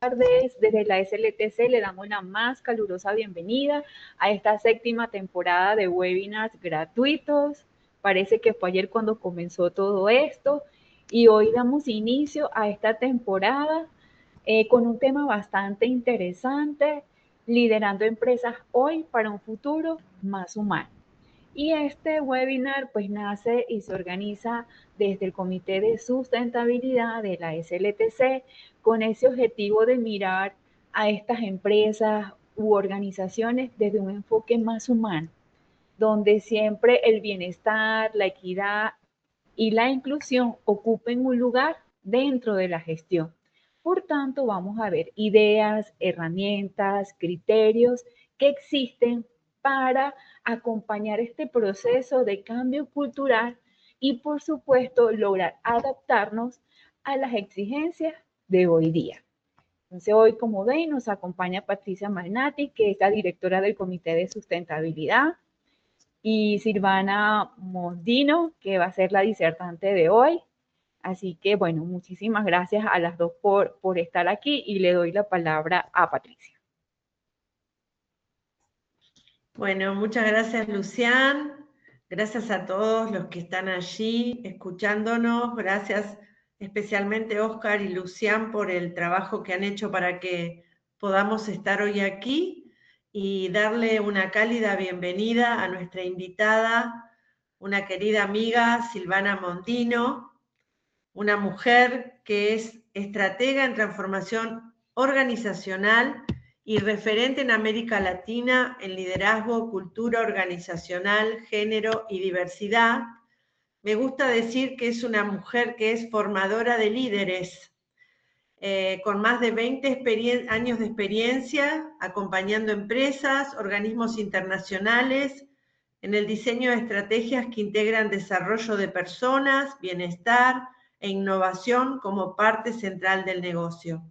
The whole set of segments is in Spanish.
tardes. Desde la SLTC le damos la más calurosa bienvenida a esta séptima temporada de webinars gratuitos. Parece que fue ayer cuando comenzó todo esto y hoy damos inicio a esta temporada con un tema bastante interesante, liderando empresas hoy para un futuro más humano. Y este webinar pues nace y se organiza desde el Comité de Sustentabilidad de la SLTC con ese objetivo de mirar a estas empresas u organizaciones desde un enfoque más humano, donde siempre el bienestar, la equidad y la inclusión ocupen un lugar dentro de la gestión. Por tanto, vamos a ver ideas, herramientas, criterios que existen para acompañar este proceso de cambio cultural y, por supuesto, lograr adaptarnos a las exigencias de hoy día. Entonces, hoy, como ven, nos acompaña Patricia Malnati, que es la directora del Comité de Sustentabilidad, y Silvana Mondino, que va a ser la disertante de hoy. Así que, bueno, muchísimas gracias a las dos por estar aquí y le doy la palabra a Patricia. Bueno, muchas gracias, Lucián. Gracias a todos los que están allí escuchándonos. Gracias especialmente Oscar y Lucián por el trabajo que han hecho para que podamos estar hoy aquí y darle una cálida bienvenida a nuestra invitada, una querida amiga, Silvana Mondino, una mujer que es estratega en transformación organizacional y referente en América Latina en liderazgo, cultura organizacional, género y diversidad. Me gusta decir que es una mujer que es formadora de líderes, con más de 20 años de experiencia acompañando empresas, organismos internacionales, en el diseño de estrategias que integran desarrollo de personas, bienestar e innovación como parte central del negocio.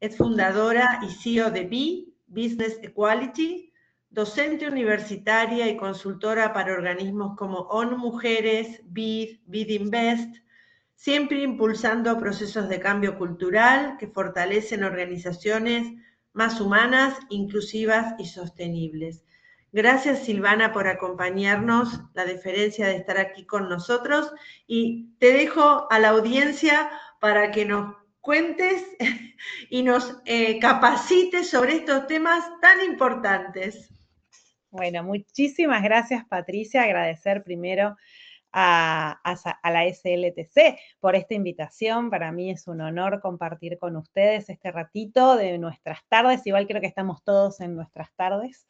Es fundadora y CEO de Business Equality, docente universitaria y consultora para organismos como ONU Mujeres, BID Invest, siempre impulsando procesos de cambio cultural que fortalecen organizaciones más humanas, inclusivas y sostenibles. Gracias, Silvana, por acompañarnos, la deferencia de estar aquí con nosotros, y te dejo a la audiencia para que nos cuentes y nos capacites sobre estos temas tan importantes. Bueno, muchísimas gracias, Patricia. Agradecer primero a la SLTC por esta invitación. Para mí es un honor compartir con ustedes este ratito de nuestras tardes. Igual creo que estamos todos en nuestras tardes.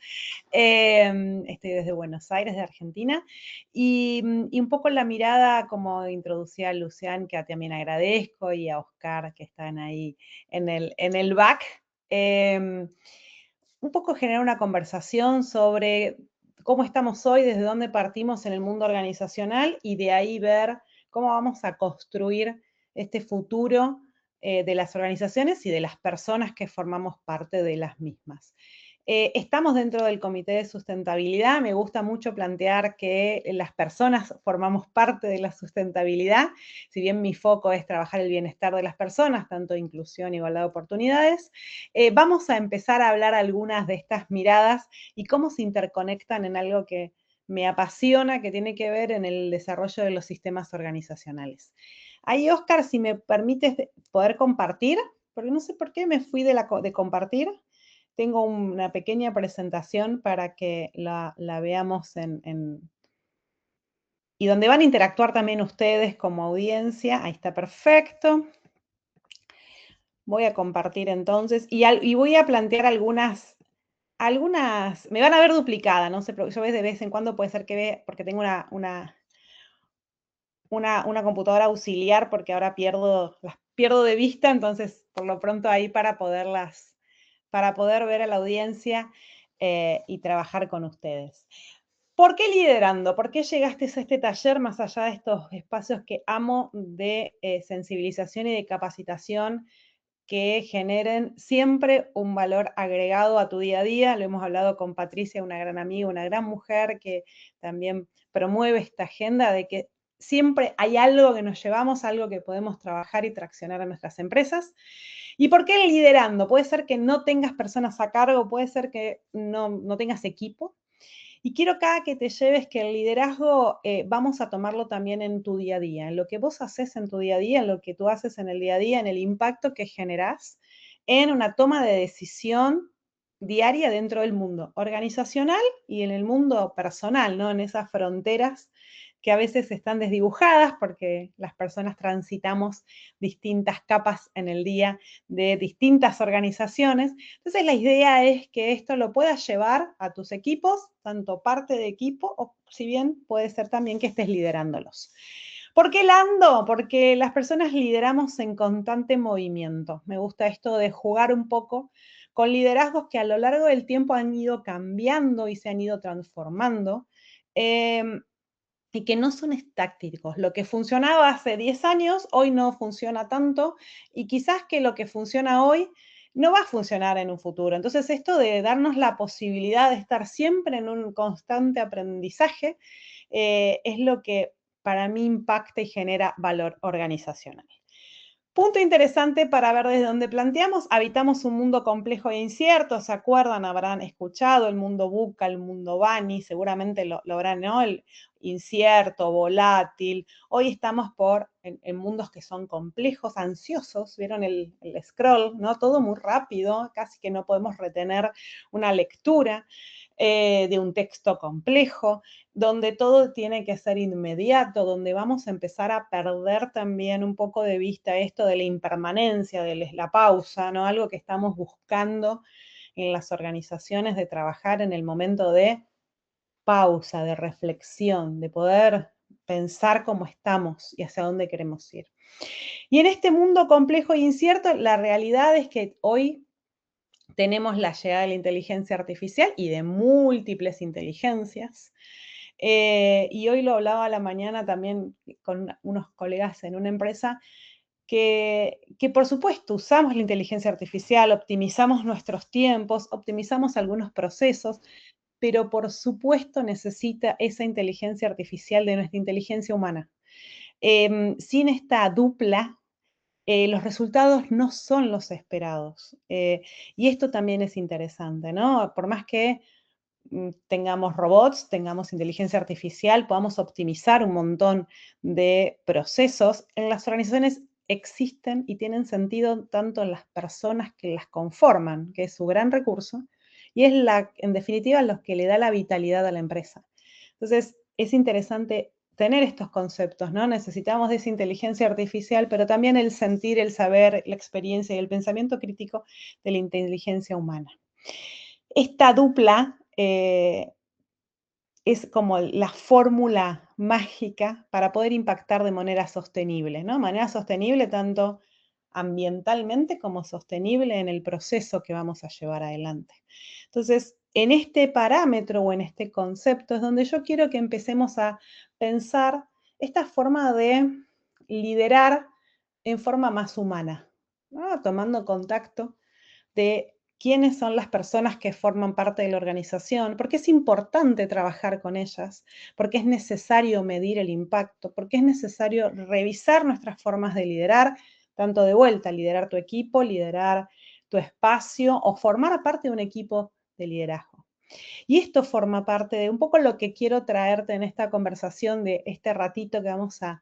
Estoy desde Buenos Aires, de Argentina. Y un poco la mirada, como introducía a Lucián, que también agradezco, y a Oscar, que están ahí en el back. Un poco generar una conversación sobre cómo estamos hoy, desde dónde partimos en el mundo organizacional, y de ahí ver cómo vamos a construir este futuro de las organizaciones y de las personas que formamos parte de las mismas. Estamos dentro del Comité de Sustentabilidad. Me gusta mucho plantear que las personas formamos parte de la sustentabilidad. Si bien mi foco es trabajar el bienestar de las personas, tanto inclusión, igualdad de oportunidades, vamos a empezar a hablar algunas de estas miradas y cómo se interconectan en algo que me apasiona, que tiene que ver en el desarrollo de los sistemas organizacionales. Ahí, Oscar, si me permites poder compartir, porque no sé por qué me fui de compartir. Tengo una pequeña presentación para que la veamos y donde van a interactuar también ustedes como audiencia. Ahí está, perfecto. Voy a compartir entonces y voy a plantear algunas, me van a ver duplicada, no sé, pero yo de vez en cuando puede ser que vea, porque tengo una computadora auxiliar, porque ahora las pierdo de vista, entonces por lo pronto ahí para poder ver a la audiencia y trabajar con ustedes. ¿Por qué liderando? ¿Por qué llegaste a este taller, más allá de estos espacios que amo de sensibilización y de capacitación, que generen siempre un valor agregado a tu día a día? Lo hemos hablado con Patricia, una gran amiga, una gran mujer que también promueve esta agenda de que siempre hay algo que nos llevamos, algo que podemos trabajar y traccionar en nuestras empresas. ¿Y por qué liderando? Puede ser que no tengas personas a cargo, puede ser que no tengas equipo. Y quiero acá que te lleves que el liderazgo vamos a tomarlo también en tu día a día, en lo que vos haces en tu día a día, en lo que tú haces en el día a día, en el impacto que generás en una toma de decisión diaria dentro del mundo organizacional y en el mundo personal, ¿no? En esas fronteras que a veces están desdibujadas porque las personas transitamos distintas capas en el día de distintas organizaciones. Entonces, la idea es que esto lo puedas llevar a tus equipos, tanto parte de equipo, o si bien puede ser también que estés liderándolos. ¿Por qué Lando? Porque las personas lideramos en constante movimiento. Me gusta esto de jugar un poco con liderazgos que a lo largo del tiempo han ido cambiando y se han ido transformando. Y que no son estáticos. Lo que funcionaba hace 10 años, hoy no funciona tanto, y quizás que lo que funciona hoy no va a funcionar en un futuro. Entonces, esto de darnos la posibilidad de estar siempre en un constante aprendizaje es lo que para mí impacta y genera valor organizacional. Punto interesante para ver desde dónde planteamos. Habitamos un mundo complejo e incierto. ¿Se acuerdan? Habrán escuchado el mundo VUCA, el mundo BANI, seguramente lo habrán, ¿no? El incierto, volátil. Hoy estamos en mundos que son complejos, ansiosos. ¿Vieron el scroll? ¿No? Todo muy rápido, casi que no podemos retener una lectura de un texto complejo, donde todo tiene que ser inmediato, donde vamos a empezar a perder también un poco de vista esto de la impermanencia, de la pausa, ¿no? Algo que estamos buscando en las organizaciones de trabajar en el momento de pausa, de reflexión, de poder pensar cómo estamos y hacia dónde queremos ir. Y en este mundo complejo e incierto, la realidad es que hoy tenemos la llegada de la inteligencia artificial y de múltiples inteligencias. Y hoy lo hablaba a la mañana también con unos colegas en una empresa que por supuesto usamos la inteligencia artificial, optimizamos nuestros tiempos, optimizamos algunos procesos, pero por supuesto necesita esa inteligencia artificial de nuestra inteligencia humana. Sin esta dupla, los resultados no son los esperados. Y esto también es interesante, ¿no? Por más que tengamos robots, tengamos inteligencia artificial, podamos optimizar un montón de procesos, en las organizaciones existen y tienen sentido tanto en las personas que las conforman, que es su gran recurso, y es en definitiva, lo que le da la vitalidad a la empresa. Entonces, es interesante tener estos conceptos, ¿no? Necesitamos de esa inteligencia artificial, pero también el sentir, el saber, la experiencia y el pensamiento crítico de la inteligencia humana. Esta dupla es como la fórmula mágica para poder impactar de manera sostenible, ¿no? Manera sostenible tanto ambientalmente como sostenible en el proceso que vamos a llevar adelante. Entonces, en este parámetro o en este concepto es donde yo quiero que empecemos a pensar esta forma de liderar en forma más humana, ¿no? Tomando contacto de quiénes son las personas que forman parte de la organización, porque es importante trabajar con ellas, porque es necesario medir el impacto, porque es necesario revisar nuestras formas de liderar, tanto de vuelta, liderar tu equipo, liderar tu espacio o formar parte de un equipo de liderazgo. Y esto forma parte de un poco lo que quiero traerte en esta conversación de este ratito que vamos a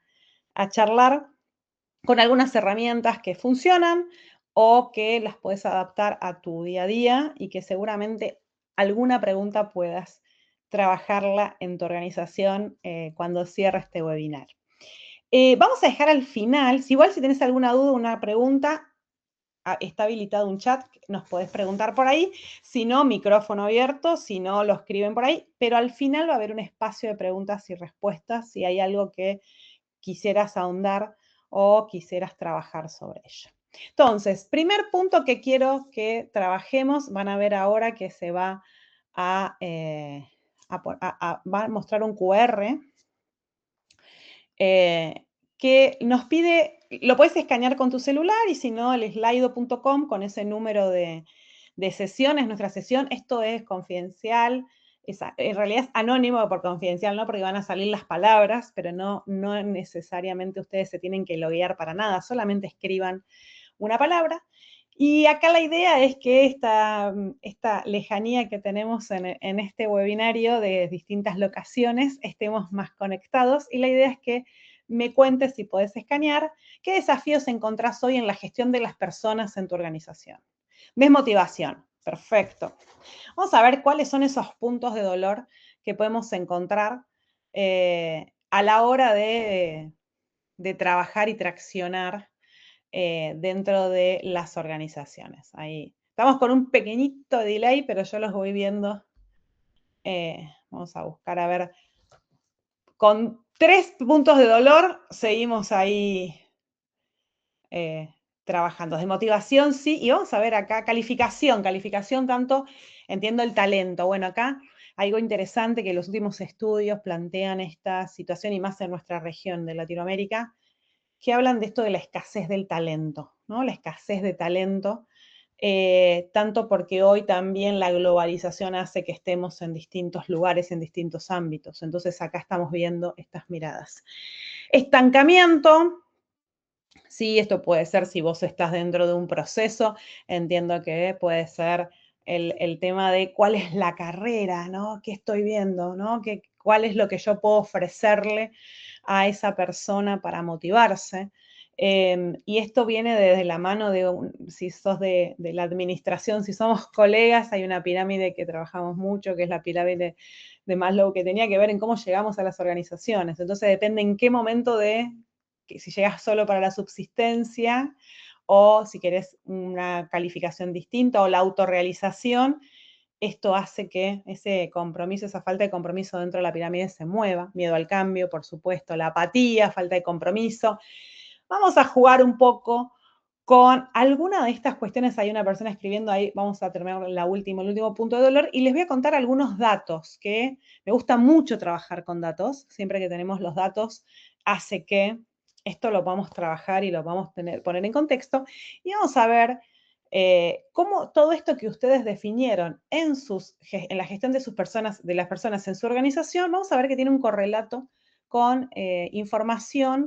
charlar con algunas herramientas que funcionan o que las puedes adaptar a tu día a día y que seguramente alguna pregunta puedas trabajarla en tu organización cuando cierre este webinar. Vamos a dejar al final, igual si tienes alguna duda o una pregunta, está habilitado un chat, nos podés preguntar por ahí, si no, micrófono abierto, si no, lo escriben por ahí, pero al final va a haber un espacio de preguntas y respuestas si hay algo que quisieras ahondar o quisieras trabajar sobre ello. Entonces, primer punto que quiero que trabajemos, van a ver ahora que se va va a mostrar un QR que nos pide, lo puedes escanear con tu celular y si no, el slido.com con ese número de sesiones, nuestra sesión, esto es confidencial, en realidad es anónimo por confidencial, ¿no? Porque van a salir las palabras, pero no necesariamente ustedes se tienen que loguear para nada, solamente escriban una palabra. Y acá la idea es que esta lejanía que tenemos en este webinario de distintas locaciones estemos más conectados, y la idea es que me cuentes, si podés escanear, qué desafíos encontrás hoy en la gestión de las personas en tu organización. Desmotivación, perfecto. Vamos a ver cuáles son esos puntos de dolor que podemos encontrar a la hora de trabajar y traccionar dentro de las organizaciones. Ahí estamos con un pequeñito delay, pero yo los voy viendo. Vamos a buscar, a ver. Con 3 puntos de dolor seguimos ahí trabajando. De motivación, sí. Y vamos a ver acá, calificación tanto, entiendo el talento. Bueno, acá algo interesante que los últimos estudios plantean esta situación, y más en nuestra región de Latinoamérica, que hablan de esto de la escasez del talento, ¿no? La escasez de talento, tanto porque hoy también la globalización hace que estemos en distintos lugares, en distintos ámbitos. Entonces acá estamos viendo estas miradas. Estancamiento. Sí, esto puede ser si vos estás dentro de un proceso, entiendo que puede ser el tema de cuál es la carrera, ¿no? ¿Qué estoy viendo, ¿no? ¿Cuál es lo que yo puedo ofrecerle a esa persona para motivarse? Y esto viene desde la mano de, si sos de la administración, si somos colegas, hay una pirámide que trabajamos mucho, que es la pirámide de Maslow, que tenía que ver en cómo llegamos a las organizaciones. Entonces depende en qué momento que si llegas solo para la subsistencia, o si querés una calificación distinta, o la autorrealización, esto hace que ese compromiso, esa falta de compromiso dentro de la pirámide se mueva. Miedo al cambio, por supuesto, la apatía, falta de compromiso. Vamos a jugar un poco con alguna de estas cuestiones. Hay una persona escribiendo ahí, vamos a terminar el último punto de dolor, y les voy a contar algunos datos, que me gusta mucho trabajar con datos. Siempre que tenemos los datos, hace que esto lo podamos trabajar y lo vamos a poner en contexto, y vamos a ver cómo todo esto que ustedes definieron en la gestión de las personas en su organización, vamos a ver que tiene un correlato con información,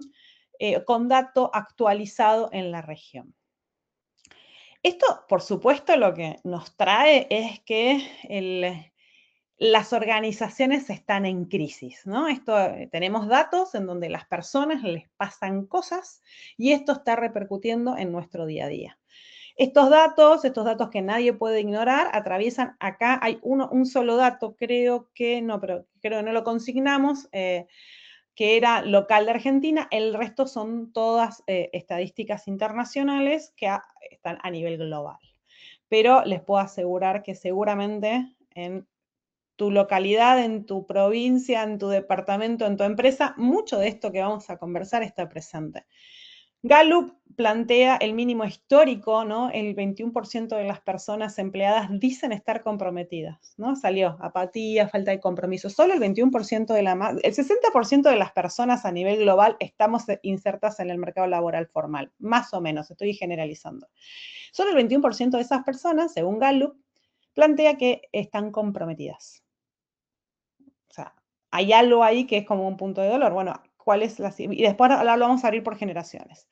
con dato actualizado en la región. Esto, por supuesto, lo que nos trae es que las organizaciones están en crisis, ¿no? Tenemos datos en donde las personas les pasan cosas, y esto está repercutiendo en nuestro día a día. Estos datos que nadie puede ignorar, atraviesan, acá hay un solo dato, creo que no lo consignamos, que era local de Argentina. El resto son todas estadísticas internacionales que están a nivel global. Pero les puedo asegurar que seguramente en tu localidad, en tu provincia, en tu departamento, en tu empresa, mucho de esto que vamos a conversar está presente. Gallup plantea el mínimo histórico, ¿no? El 21% de las personas empleadas dicen estar comprometidas, ¿no? Salió apatía, falta de compromiso. Solo el 21% el 60% de las personas a nivel global estamos insertas en el mercado laboral formal, más o menos, estoy generalizando. Solo el 21% de esas personas, según Gallup, plantea que están comprometidas. O sea, hay algo ahí que es como un punto de dolor. Bueno, ¿cuál es la? Y después lo vamos a abrir por generaciones.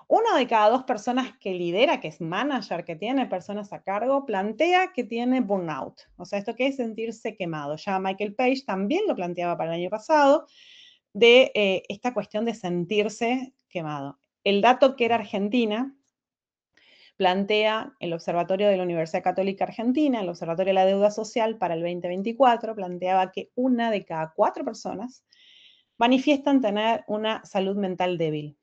1 de cada 2 personas que lidera, que es manager, que tiene personas a cargo, plantea que tiene burnout. O sea, esto que es sentirse quemado. Ya Michael Page también lo planteaba para el año pasado, de esta cuestión de sentirse quemado. El dato que era Argentina, plantea el Observatorio de la Universidad Católica Argentina, el Observatorio de la Deuda Social para el 2024, planteaba que 1 de cada 4 personas manifiestan tener una salud mental débil.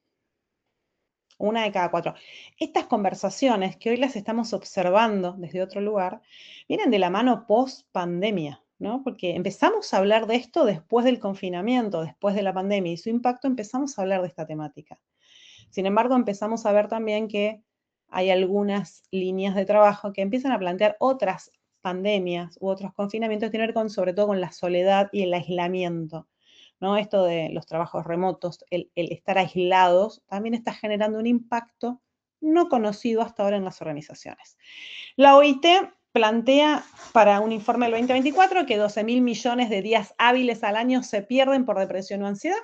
1 de cada 4. Estas conversaciones, que hoy las estamos observando desde otro lugar, vienen de la mano post-pandemia, ¿no? Porque empezamos a hablar de esto después del confinamiento, después de la pandemia, y su impacto, empezamos a hablar de esta temática. Sin embargo, empezamos a ver también que hay algunas líneas de trabajo que empiezan a plantear otras pandemias u otros confinamientos que tienen que ver sobre todo con la soledad y el aislamiento, ¿no? Esto de los trabajos remotos, el estar aislados, también está generando un impacto no conocido hasta ahora en las organizaciones. La OIT plantea para un informe del 2024 que 12.000 millones de días hábiles al año se pierden por depresión o ansiedad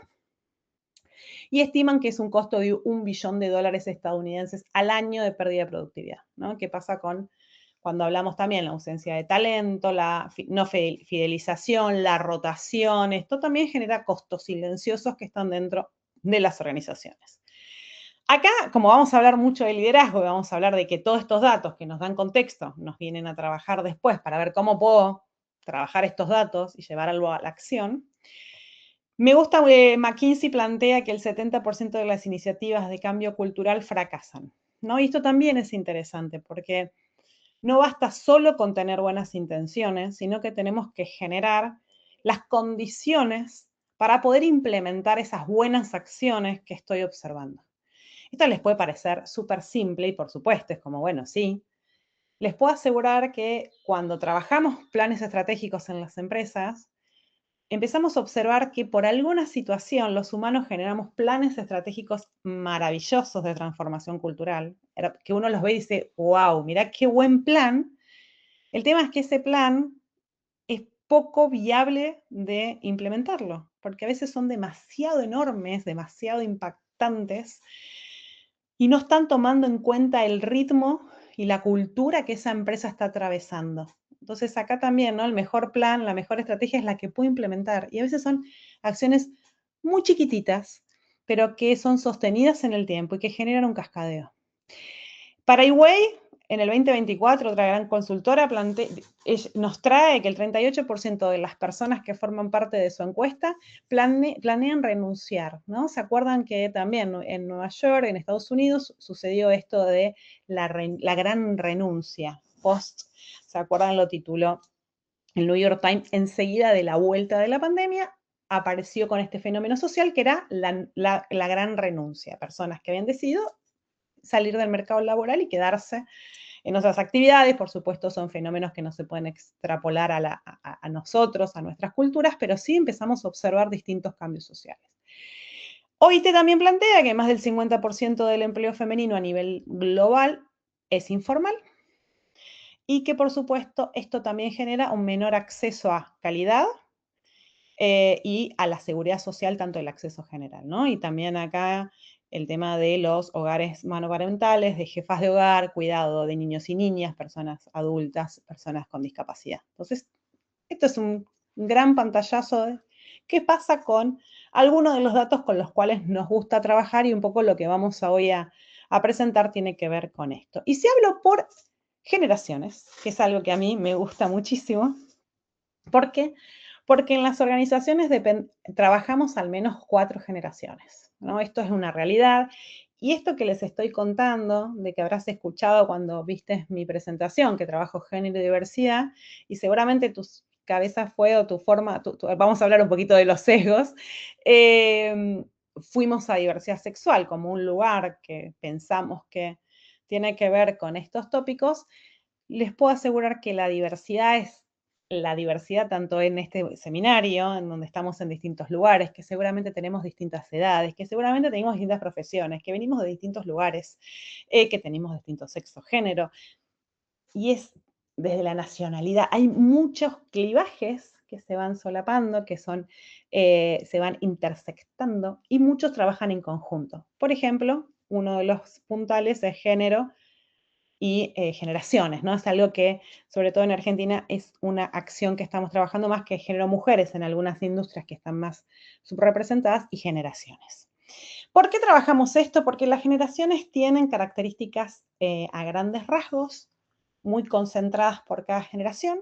y estiman que es un costo de $1 billón estadounidenses al año de pérdida de productividad, ¿no? ¿Qué pasa cuando hablamos también de la ausencia de talento, la no fidelización, la rotación? Esto también genera costos silenciosos que están dentro de las organizaciones. Acá, como vamos a hablar mucho de liderazgo, vamos a hablar de que todos estos datos que nos dan contexto nos vienen a trabajar después para ver cómo puedo trabajar estos datos y llevar algo a la acción. Me gusta que McKinsey plantea que el 70% de las iniciativas de cambio cultural fracasan, ¿no? Y esto también es interesante porque no basta solo con tener buenas intenciones, sino que tenemos que generar las condiciones para poder implementar esas buenas acciones que estoy observando. Esto les puede parecer súper simple y por supuesto es como, bueno, sí. Les puedo asegurar que cuando trabajamos planes estratégicos en las empresas, empezamos a observar que por alguna situación los humanos generamos planes estratégicos maravillosos de transformación cultural, que uno los ve y dice, wow, mirá qué buen plan. El tema es que ese plan es poco viable de implementarlo, porque a veces son demasiado enormes, demasiado impactantes y no están tomando en cuenta el ritmo y la cultura que esa empresa está atravesando. Entonces acá también, ¿no? El mejor plan, la mejor estrategia es la que puedo implementar. Y a veces son acciones muy chiquititas, pero que son sostenidas en el tiempo y que generan un cascadeo. Paraguay, en el 2024, otra gran consultora nos trae que el 38% de las personas que forman parte de su encuesta planean renunciar, ¿no? ¿Se acuerdan que también en Nueva York, en Estados Unidos, sucedió esto de la gran renuncia? ¿Se acuerdan? Lo tituló el New York Times enseguida de la vuelta de la pandemia. Apareció con este fenómeno social que era la gran renuncia. Personas que habían decidido salir del mercado laboral y quedarse en otras actividades. Por supuesto, son fenómenos que no se pueden extrapolar a nosotros, a nuestras culturas, pero sí empezamos a observar distintos cambios sociales. OIT también plantea que más del 50% del empleo femenino a nivel global es informal y que, por supuesto, esto también genera un menor acceso a calidad y a la seguridad social, tanto el acceso general, ¿no? Y también acá el tema de los hogares monoparentales, de jefas de hogar, cuidado de niños y niñas, personas adultas, personas con discapacidad. Entonces, esto es un gran pantallazo de qué pasa con algunos de los datos con los cuales nos gusta trabajar y un poco lo que vamos hoy a presentar tiene que ver con esto. Y si hablo por generaciones, que es algo que a mí me gusta muchísimo, ¿por qué? Porque en las organizaciones trabajamos al menos 4 generaciones, ¿no? Esto es una realidad. Y esto que les estoy contando, de que habrás escuchado cuando viste mi presentación, que trabajo género y diversidad, y seguramente tu cabeza fue o tu forma, vamos a hablar un poquito de los sesgos, fuimos a diversidad sexual como un lugar que pensamos que tiene que ver con estos tópicos. Les puedo asegurar que la diversidad es la diversidad tanto en este seminario, en donde estamos en distintos lugares, que seguramente tenemos distintas edades, que seguramente tenemos distintas profesiones, que venimos de distintos lugares, que tenemos distintos sexo, género, y es desde la nacionalidad. Hay muchos clivajes que se van solapando, que se van intersectando, y muchos trabajan en conjunto. Por ejemplo, uno de los puntales es género y generaciones, ¿no? Es algo que, sobre todo en Argentina, es una acción que estamos trabajando más que género mujeres en algunas industrias que están más subrepresentadas y generaciones. ¿Por qué trabajamos esto? Porque las generaciones tienen características a grandes rasgos, muy concentradas por cada generación,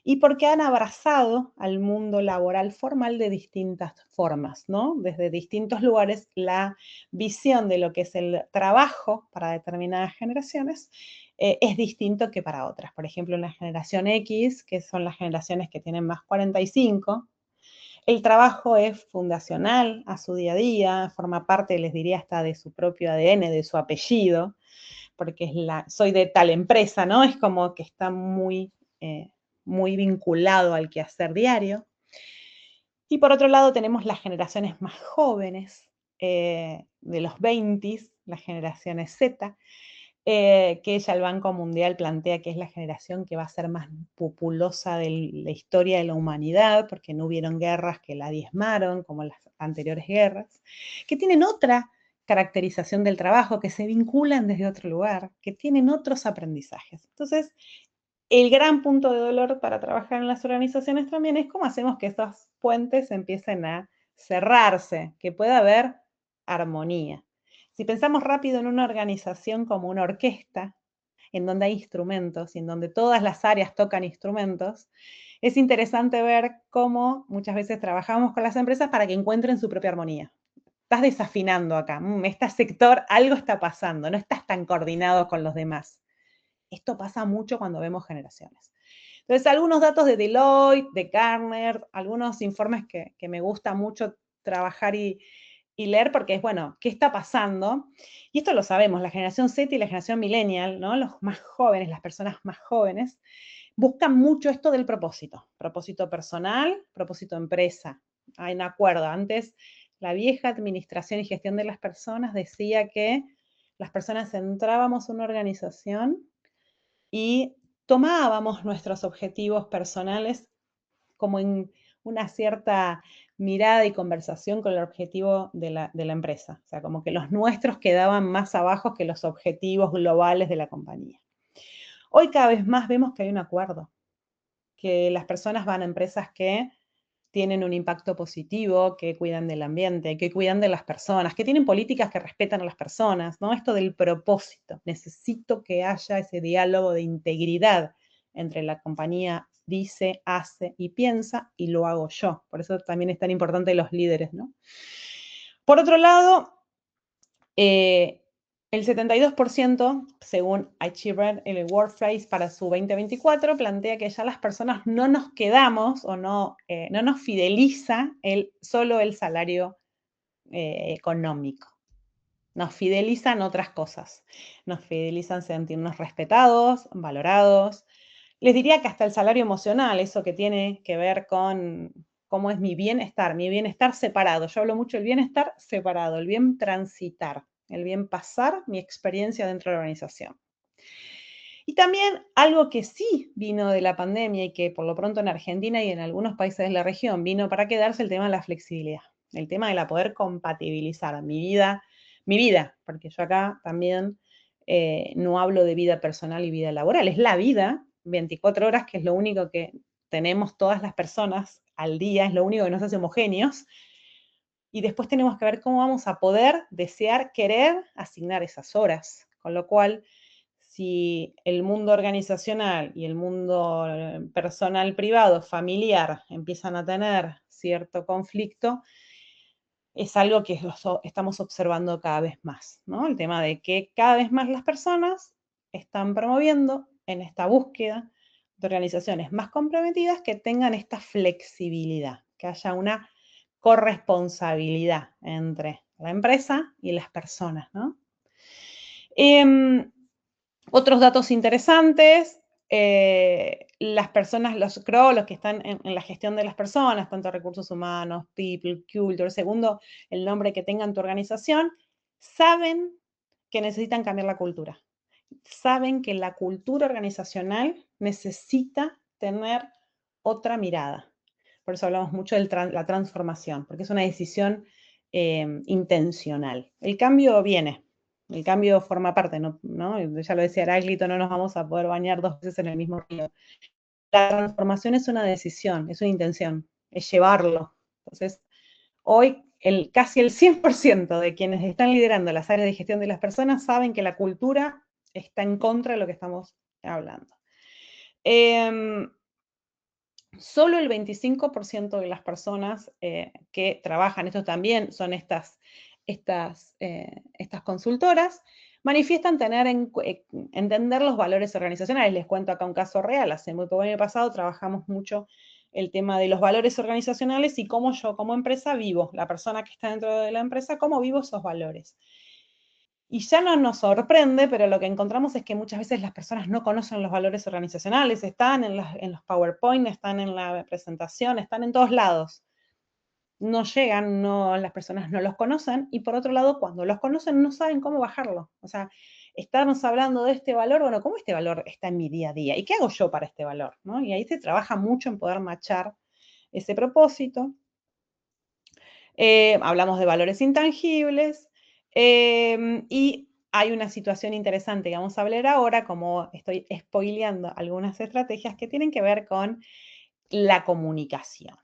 y porque han abrazado al mundo laboral formal de distintas formas, ¿no? Desde distintos lugares, la visión de lo que es el trabajo para determinadas generaciones es distinto que para otras. Por ejemplo, en la generación X, que son las generaciones que tienen más 45, el trabajo es fundacional a su día a día, forma parte, les diría, hasta de su propio ADN, de su apellido, porque soy de tal empresa, ¿no? Es como que está muy, muy vinculado al quehacer diario. Y por otro lado tenemos las generaciones más jóvenes, de los 20s, las generaciones Z, que ya el Banco Mundial plantea que es la generación que va a ser más populosa de la historia de la humanidad, porque no hubieron guerras que la diezmaron, como las anteriores guerras, que tienen otra caracterización del trabajo, que se vinculan desde otro lugar, que tienen otros aprendizajes. Entonces, el gran punto de dolor para trabajar en las organizaciones también es cómo hacemos que estos puentes empiecen a cerrarse, que pueda haber armonía. Si pensamos rápido en una organización como una orquesta, en donde hay instrumentos y en donde todas las áreas tocan instrumentos, es interesante ver cómo muchas veces trabajamos con las empresas para que encuentren su propia armonía. Estás desafinando acá, este sector, algo está pasando, no estás tan coordinado con los demás. Esto pasa mucho cuando vemos generaciones. Entonces, algunos datos de Deloitte, de Gartner, algunos informes que me gusta mucho trabajar y leer porque es, bueno, ¿qué está pasando? Y esto lo sabemos, la generación Z y la generación millennial, ¿no? Los más jóvenes, las personas más jóvenes, buscan mucho esto del propósito. Propósito personal, propósito empresa. Hay un acuerdo. Antes, la vieja administración y gestión de las personas decía que las personas entrábamos a una organización y tomábamos nuestros objetivos personales como en una cierta mirada y conversación con el objetivo de la empresa. O sea, como que los nuestros quedaban más abajo que los objetivos globales de la compañía. Hoy cada vez más vemos que hay un acuerdo, que las personas van a empresas que tienen un impacto positivo, que cuidan del ambiente, que cuidan de las personas, que tienen políticas que respetan a las personas, ¿no? Esto del propósito. Necesito que haya ese diálogo de integridad entre la compañía dice, hace y piensa, y lo hago yo. Por eso también es tan importante los líderes, ¿no? Por otro lado, el 72%, según Achiever, el Workplace para su 2024, plantea que ya las personas no nos quedamos o no nos fideliza solo el salario económico. Nos fidelizan otras cosas. Nos fidelizan sentirnos respetados, valorados. Les diría que hasta el salario emocional, eso que tiene que ver con cómo es mi bienestar separado. Yo hablo mucho del bienestar separado, el bien transitar, el bien pasar mi experiencia dentro de la organización. Y también algo que sí vino de la pandemia y que por lo pronto en Argentina y en algunos países de la región vino para quedarse, el tema de la flexibilidad, el tema de la poder compatibilizar mi vida, porque yo acá también no hablo de vida personal y vida laboral, es la vida, 24 horas, que es lo único que tenemos todas las personas al día, es lo único que nos hace homogéneos, y después tenemos que ver cómo vamos a poder desear, querer asignar esas horas, con lo cual, si el mundo organizacional y el mundo personal, privado, familiar, empiezan a tener cierto conflicto, es algo que estamos observando cada vez más, ¿no? El tema de que cada vez más las personas están promoviendo en esta búsqueda de organizaciones más comprometidas que tengan esta flexibilidad, que haya una corresponsabilidad entre la empresa y las personas, ¿no? Otros datos interesantes, las personas, los que están en la gestión de las personas, tanto recursos humanos, people, culture, segundo el nombre que tenga tu organización, saben que necesitan cambiar la cultura. Saben que la cultura organizacional necesita tener otra mirada. Por eso hablamos mucho de la transformación, porque es una decisión intencional. El cambio viene. El cambio forma parte, ¿no? Ya lo decía Heráclito, no nos vamos a poder bañar 2 veces en el mismo río. La transformación es una decisión, es una intención, es llevarlo. Entonces, hoy casi el 100% de quienes están liderando las áreas de gestión de las personas saben que la cultura está en contra de lo que estamos hablando. Solo el 25% de las personas que trabajan, esto también son estas consultoras, manifiestan entender los valores organizacionales. Les cuento acá un caso real. Hace muy poco, el año pasado, trabajamos mucho el tema de los valores organizacionales y cómo yo como empresa vivo, la persona que está dentro de la empresa, cómo vivo esos valores. Y ya no nos sorprende, pero lo que encontramos es que muchas veces las personas no conocen los valores organizacionales, están en los PowerPoint, están en la presentación, están en todos lados. No llegan, las personas no los conocen, y por otro lado, cuando los conocen, no saben cómo bajarlo. O sea, estamos hablando de este valor, bueno, ¿cómo este valor está en mi día a día? ¿Y qué hago yo para este valor? ¿No? Y ahí se trabaja mucho en poder matchar ese propósito. Hablamos de valores intangibles y hay una situación interesante que vamos a hablar ahora, como estoy spoileando algunas estrategias que tienen que ver con la comunicación.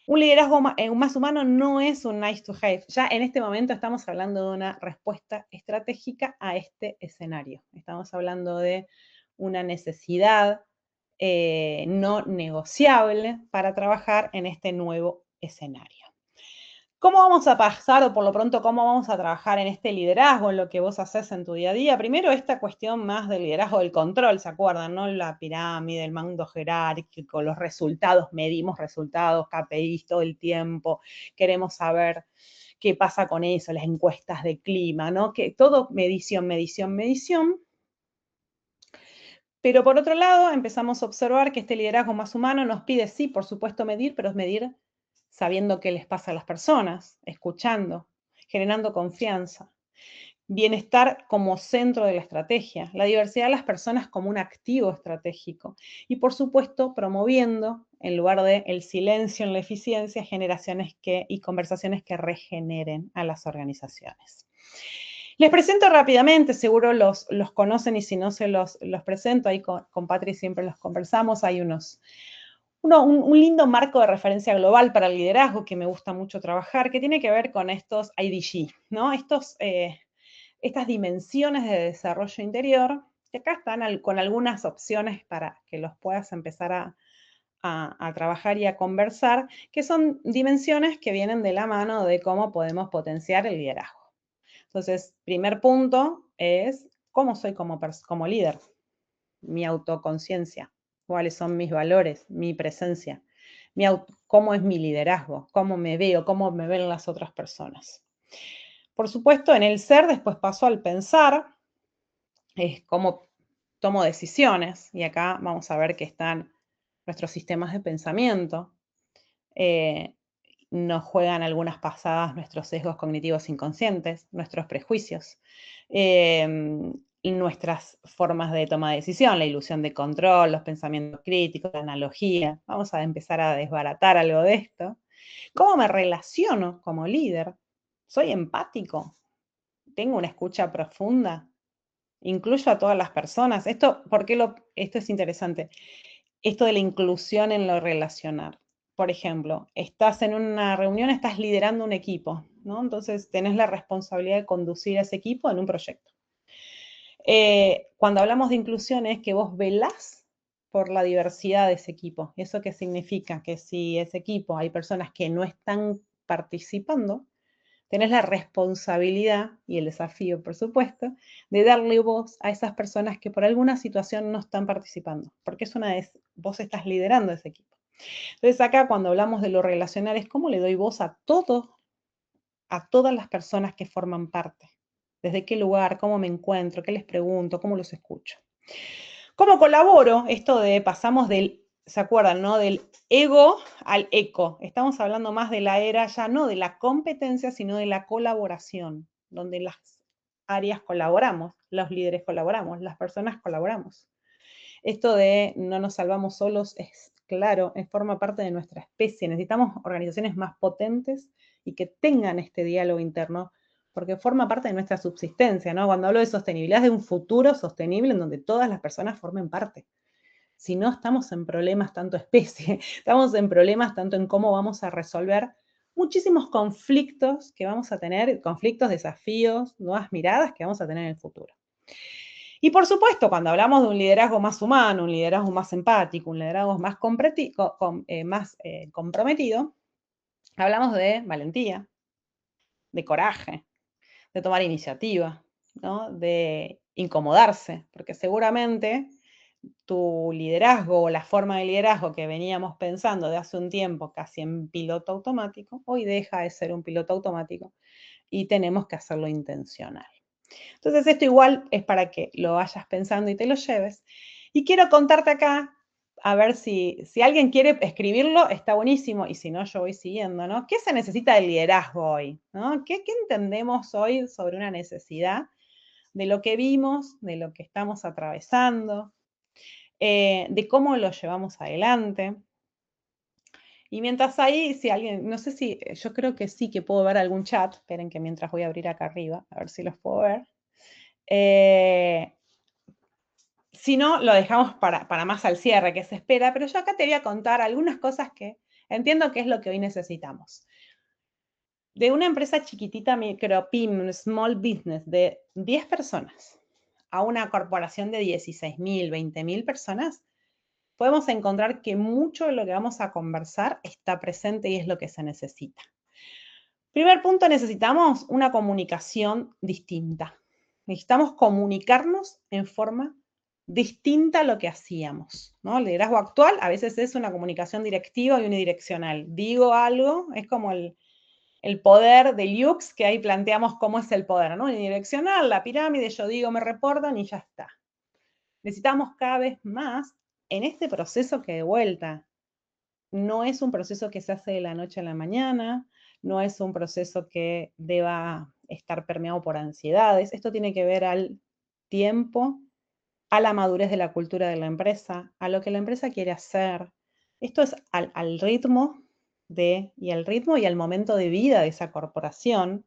Un liderazgo más humano no es un nice to have. Ya en este momento estamos hablando de una respuesta estratégica a este escenario. Estamos hablando de una necesidad no negociable para trabajar en este nuevo escenario. ¿Cómo vamos a pasar, o por lo pronto, cómo vamos a trabajar en este liderazgo, en lo que vos haces en tu día a día? Primero, esta cuestión más del liderazgo del control, ¿se acuerdan? ¿No? La pirámide, el mando jerárquico, los resultados, medimos resultados, KPIs todo el tiempo, queremos saber qué pasa con eso, las encuestas de clima, ¿no? Que todo medición, medición, medición. Pero por otro lado, empezamos a observar que este liderazgo más humano nos pide, sí, por supuesto, medir, pero es medir sabiendo qué les pasa a las personas, escuchando, generando confianza, bienestar como centro de la estrategia, la diversidad de las personas como un activo estratégico y, por supuesto, promoviendo, en lugar de el silencio en la eficiencia, generaciones y conversaciones que regeneren a las organizaciones. Les presento rápidamente, seguro los conocen y si no se los presento, ahí con Patri siempre los conversamos, hay un lindo marco de referencia global para el liderazgo que me gusta mucho trabajar, que tiene que ver con estos IDG, ¿no? Estas dimensiones de desarrollo interior, que acá están con algunas opciones para que los puedas empezar a trabajar y a conversar, que son dimensiones que vienen de la mano de cómo podemos potenciar el liderazgo. Entonces, primer punto es cómo soy como líder, mi autoconciencia, cuáles son mis valores, mi presencia, cómo es mi liderazgo, cómo me veo, cómo me ven las otras personas. Por supuesto, en el ser después paso al pensar, es cómo tomo decisiones, y acá vamos a ver que están nuestros sistemas de pensamiento, nos juegan algunas pasadas nuestros sesgos cognitivos inconscientes, nuestros prejuicios, y nuestras formas de toma de decisión, la ilusión de control, los pensamientos críticos, la analogía. Vamos a empezar a desbaratar algo de esto. ¿Cómo me relaciono como líder? ¿Soy empático? ¿Tengo una escucha profunda? ¿Incluyo a todas las personas? Esto es interesante. Esto de la inclusión en lo relacional. Por ejemplo, estás en una reunión, estás liderando un equipo, ¿no? Entonces, tenés la responsabilidad de conducir a ese equipo en un proyecto. Cuando hablamos de inclusión es que vos velás por la diversidad de ese equipo. ¿Eso qué significa? Que si ese equipo hay personas que no están participando, tenés la responsabilidad y el desafío, por supuesto, de darle voz a esas personas que por alguna situación no están participando, porque vos estás liderando ese equipo. Entonces acá cuando hablamos de lo relacional es cómo le doy voz a todas las personas que forman parte. Desde qué lugar, cómo me encuentro, qué les pregunto, cómo los escucho. ¿Cómo colaboro? Esto de pasamos ¿se acuerdan, no? Del ego al eco. Estamos hablando más de la era ya no de la competencia, sino de la colaboración, donde las áreas colaboramos, los líderes colaboramos, las personas colaboramos. Esto de no nos salvamos solos es claro, forma parte de nuestra especie. Necesitamos organizaciones más potentes y que tengan este diálogo interno, porque forma parte de nuestra subsistencia, ¿no? Cuando hablo de sostenibilidad, es de un futuro sostenible en donde todas las personas formen parte. Si no, estamos en problemas tanto especie, estamos en problemas tanto en cómo vamos a resolver muchísimos conflictos que vamos a tener, conflictos, desafíos, nuevas miradas que vamos a tener en el futuro. Y por supuesto, cuando hablamos de un liderazgo más humano, un liderazgo más empático, un liderazgo más comprometido, hablamos de valentía, de coraje, de tomar iniciativa, ¿no? De incomodarse, porque seguramente tu liderazgo o la forma de liderazgo que veníamos pensando de hace un tiempo casi en piloto automático, hoy deja de ser un piloto automático y tenemos que hacerlo intencional. Entonces esto igual es para que lo vayas pensando y te lo lleves. Y quiero contarte acá, a ver si alguien quiere escribirlo, está buenísimo, y si no, yo voy siguiendo, ¿no? ¿Qué se necesita de liderazgo hoy? ¿No? ¿Qué entendemos hoy sobre una necesidad de lo que vimos, de lo que estamos atravesando, de cómo lo llevamos adelante. Y mientras ahí, si alguien, no sé si, yo creo que sí que puedo ver algún chat, esperen que mientras voy a abrir acá arriba, a ver si los puedo ver. Si no, lo dejamos para más al cierre, que se espera, pero yo acá te voy a contar algunas cosas que entiendo que es lo que hoy necesitamos. De una empresa chiquitita, micropyme, small business, de 10 personas, a una corporación de 16.000, 20.000 personas, podemos encontrar que mucho de lo que vamos a conversar está presente y es lo que se necesita. Primer punto, necesitamos una comunicación distinta. Necesitamos comunicarnos en forma distinta a lo que hacíamos, ¿no? El liderazgo actual a veces es una comunicación directiva y unidireccional. Digo algo, es como el poder de Liux, que ahí planteamos cómo es el poder, ¿no? Unidireccional, la pirámide, yo digo, me reportan y ya está. Necesitamos cada vez más en este proceso que de vuelta no es un proceso que se hace de la noche a la mañana, no es un proceso que deba estar permeado por ansiedades. Esto tiene que ver al tiempo, a la madurez de la cultura de la empresa, a lo que la empresa quiere hacer. Esto es al ritmo y al momento de vida de esa corporación.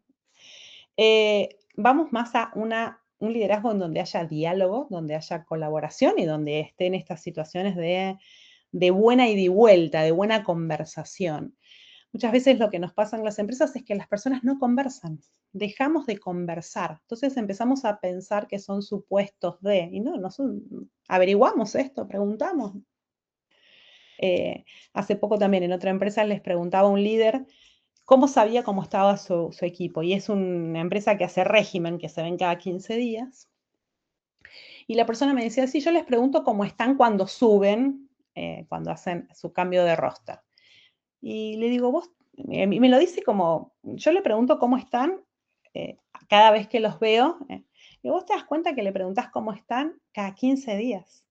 Vamos más a un liderazgo en donde haya diálogo, donde haya colaboración y donde estén estas situaciones de buena ida y vuelta, de buena conversación. Muchas veces lo que nos pasa en las empresas es que las personas no conversan, dejamos de conversar. Entonces empezamos a pensar que son supuestos de, y no son, averiguamos esto, preguntamos. Hace poco también en otra empresa les preguntaba a un líder cómo sabía cómo estaba su equipo. Y es una empresa que hace régimen, que se ven cada 15 días. Y la persona me decía, sí, yo les pregunto cómo están cuando suben, cuando hacen su cambio de roster. Y le digo, vos, me lo dice como, yo le pregunto cómo están cada vez que los veo. Y vos te das cuenta que le preguntás cómo están cada 15 días.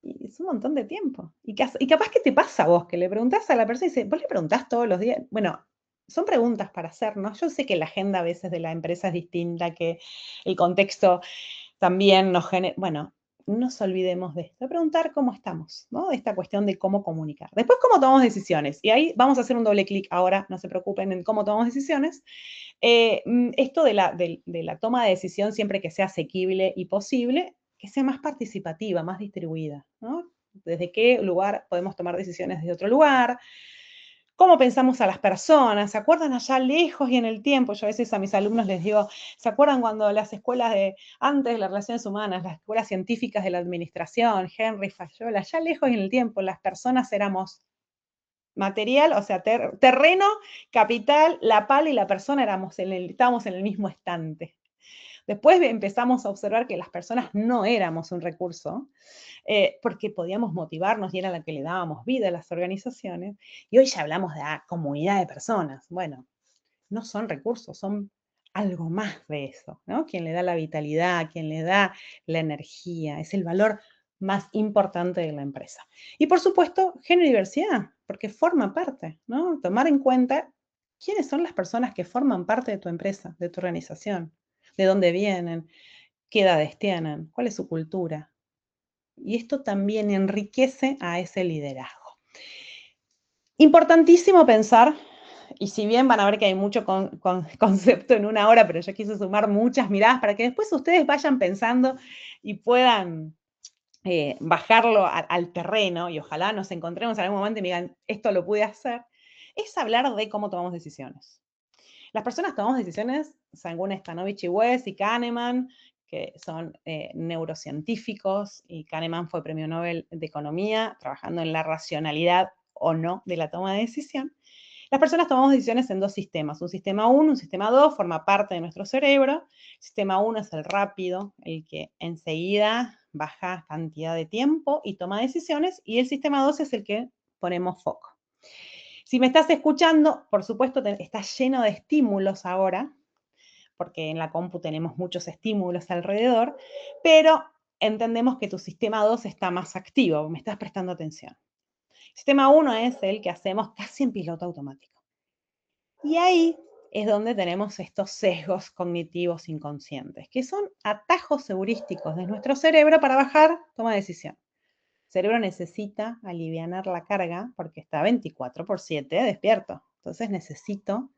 Y es un montón de tiempo. Y capaz que te pasa a vos, que le preguntás a la persona y dice, vos le preguntás todos los días. Bueno, son preguntas para hacernos. Yo sé que la agenda a veces de la empresa es distinta, que el contexto también nos genera. Bueno, no nos olvidemos de esto, de preguntar cómo estamos, ¿no? De esta cuestión de cómo comunicar. Después, cómo tomamos decisiones. Y ahí vamos a hacer un doble clic ahora, no se preocupen en cómo tomamos decisiones. Esto de la toma de decisión, siempre que sea asequible y posible, que sea más participativa, más distribuida, ¿no? Desde qué lugar podemos tomar decisiones desde otro lugar, cómo pensamos a las personas, ¿se acuerdan allá lejos y en el tiempo? Yo a veces a mis alumnos les digo, ¿se acuerdan cuando las escuelas antes de las relaciones humanas, las escuelas científicas de la administración, Henry Fayol, allá lejos y en el tiempo, las personas éramos material, o sea, terreno, capital, la pala y la persona estábamos en el mismo estante. Después empezamos a observar que las personas no éramos un recurso, porque podíamos motivarnos y era la que le dábamos vida a las organizaciones. Y hoy ya hablamos de comunidad de personas. Bueno, no son recursos, son algo más de eso, ¿no? Quien le da la vitalidad, quien le da la energía, es el valor más importante de la empresa. Y por supuesto, género y diversidad, porque forma parte, ¿no? Tomar en cuenta quiénes son las personas que forman parte de tu empresa, de tu organización, de dónde vienen, qué edades tienen, cuál es su cultura. Y esto también enriquece a ese liderazgo. Importantísimo pensar, y si bien van a ver que hay mucho concepto en una hora, pero yo quise sumar muchas miradas para que después ustedes vayan pensando y puedan bajarlo al terreno, y ojalá nos encontremos en algún momento y me digan, esto lo pude hacer, es hablar de cómo tomamos decisiones. Las personas tomamos decisiones según Stanovich y West y Kahneman, que son neurocientíficos, y Kahneman fue premio Nobel de Economía, trabajando en la racionalidad o no de la toma de decisión. Las personas tomamos decisiones en dos sistemas, un sistema 1, un sistema 2, forma parte de nuestro cerebro. El sistema 1 es el rápido, el que enseguida baja cantidad de tiempo y toma decisiones, y el sistema 2 es el que ponemos foco. Si me estás escuchando, por supuesto, estás lleno de estímulos ahora, porque en la compu tenemos muchos estímulos alrededor, pero entendemos que tu sistema 2 está más activo, me estás prestando atención. El sistema 1 es el que hacemos casi en piloto automático. Y ahí es donde tenemos estos sesgos cognitivos inconscientes, que son atajos heurísticos de nuestro cerebro para bajar toma de decisión. El cerebro necesita alivianar la carga porque está 24/7 despierto. Entonces necesito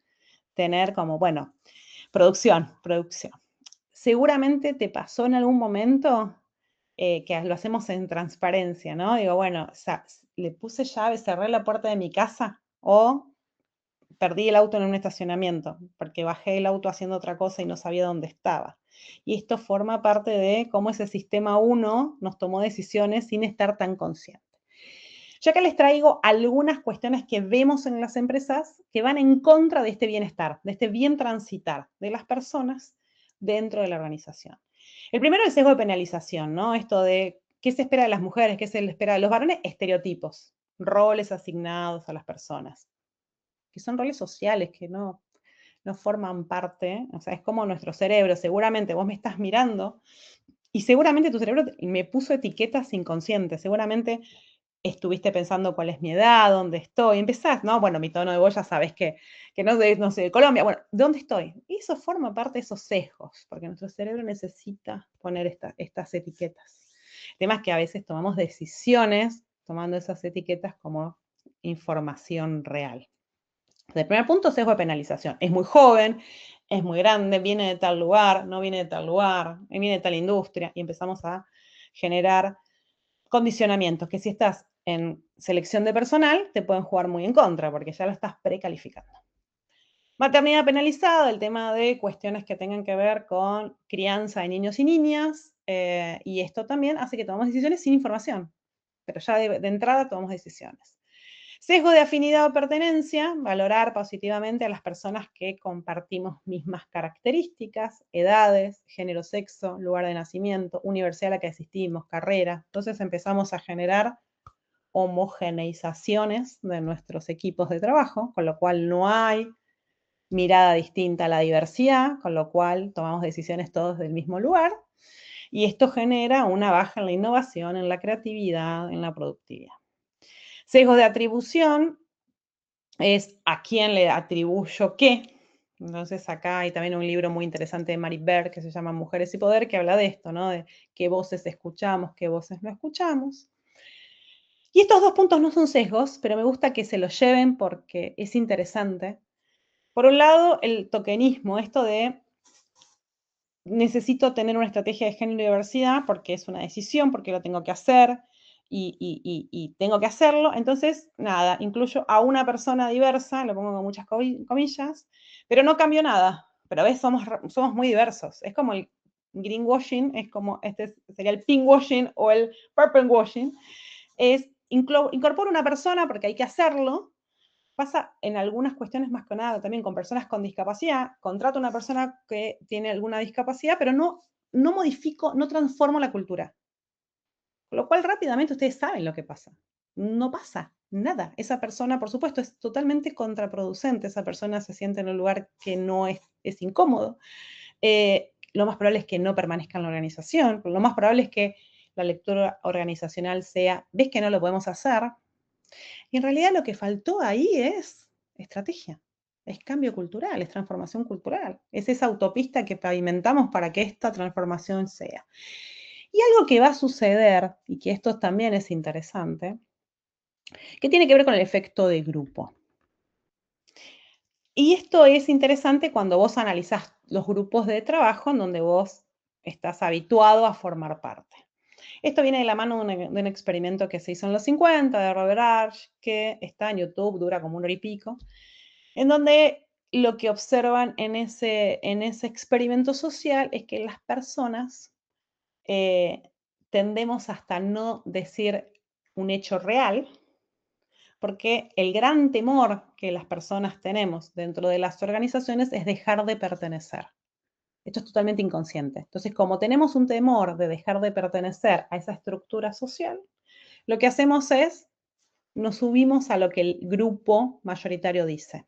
tener como, bueno, producción. Seguramente te pasó en algún momento que lo hacemos en transparencia, ¿no? Digo, bueno, o sea, le puse llave, cerré la puerta de mi casa o perdí el auto en un estacionamiento porque bajé el auto haciendo otra cosa y no sabía dónde estaba. Y esto forma parte de cómo ese sistema 1 nos tomó decisiones sin estar tan consciente. Yo acá les traigo algunas cuestiones que vemos en las empresas que van en contra de este bienestar, de este bien transitar de las personas dentro de la organización. El primero es el sesgo de penalización, ¿no? Esto de qué se espera de las mujeres, qué se le espera de los varones, estereotipos, roles asignados a las personas, que son roles sociales, que no forman parte, o sea, es como nuestro cerebro, seguramente vos me estás mirando y seguramente tu cerebro me puso etiquetas inconscientes, seguramente estuviste pensando cuál es mi edad, dónde estoy, empezás, ¿no? Bueno, mi tono de voz ya sabes que no sé, de Colombia, bueno, ¿dónde estoy? Y eso forma parte de esos sesgos, porque nuestro cerebro necesita poner estas etiquetas. El tema es que a veces tomamos decisiones tomando esas etiquetas como información real. El primer punto, sesgo de penalización. Es muy joven, es muy grande, viene de tal lugar, no viene de tal lugar, viene de tal industria, y empezamos a generar condicionamientos que si estás en selección de personal te pueden jugar muy en contra porque ya lo estás precalificando. Maternidad penalizada, el tema de cuestiones que tengan que ver con crianza de niños y niñas, y esto también hace que tomemos decisiones sin información, pero ya de entrada tomamos decisiones. Sesgo de afinidad o pertenencia, valorar positivamente a las personas que compartimos mismas características, edades, género, sexo, lugar de nacimiento, universidad a la que asistimos, carrera. Entonces empezamos a generar homogeneizaciones de nuestros equipos de trabajo, con lo cual no hay mirada distinta a la diversidad, con lo cual tomamos decisiones todos del mismo lugar. Y esto genera una baja en la innovación, en la creatividad, en la productividad. Sesgos de atribución es a quién le atribuyo qué. Entonces acá hay también un libro muy interesante de Mary Beard que se llama Mujeres y Poder, que habla de esto, ¿no? De qué voces escuchamos, qué voces no escuchamos. Y estos dos puntos no son sesgos, pero me gusta que se los lleven porque es interesante. Por un lado, el tokenismo, esto de necesito tener una estrategia de género y diversidad porque es una decisión, porque lo tengo que hacer y tengo que hacerlo. Entonces, nada, incluyo a una persona diversa, lo pongo con muchas comillas, pero no cambio nada. Pero ves, somos muy diversos. Es como el greenwashing, es como, este sería el pinkwashing o el purplewashing. Es incorporo una persona porque hay que hacerlo. Pasa en algunas cuestiones más que nada también con personas con discapacidad. Contrato a una persona que tiene alguna discapacidad, pero no modifico, no transformo la cultura. Con lo cual rápidamente ustedes saben lo que pasa. No pasa nada. Esa persona, por supuesto, es totalmente contraproducente. Esa persona se siente en un lugar que no es incómodo. Lo más probable es que no permanezca en la organización. Lo más probable es que la lectura organizacional sea, ¿ves que no lo podemos hacer? Y en realidad lo que faltó ahí es estrategia, es cambio cultural, es transformación cultural, es esa autopista que pavimentamos para que esta transformación sea. Y algo que va a suceder, y que esto también es interesante, que tiene que ver con el efecto de grupo. Y esto es interesante cuando vos analizás los grupos de trabajo en donde vos estás habituado a formar parte. Esto viene de la mano de un experimento que se hizo en los 50 de Robert Arch, que está en YouTube, dura como 1 hora y pico, en donde lo que observan en ese experimento social es que las personas tendemos hasta no decir un hecho real, porque el gran temor que las personas tenemos dentro de las organizaciones es dejar de pertenecer. Esto es totalmente inconsciente. Entonces, como tenemos un temor de dejar de pertenecer a esa estructura social, lo que hacemos es nos subimos a lo que el grupo mayoritario dice.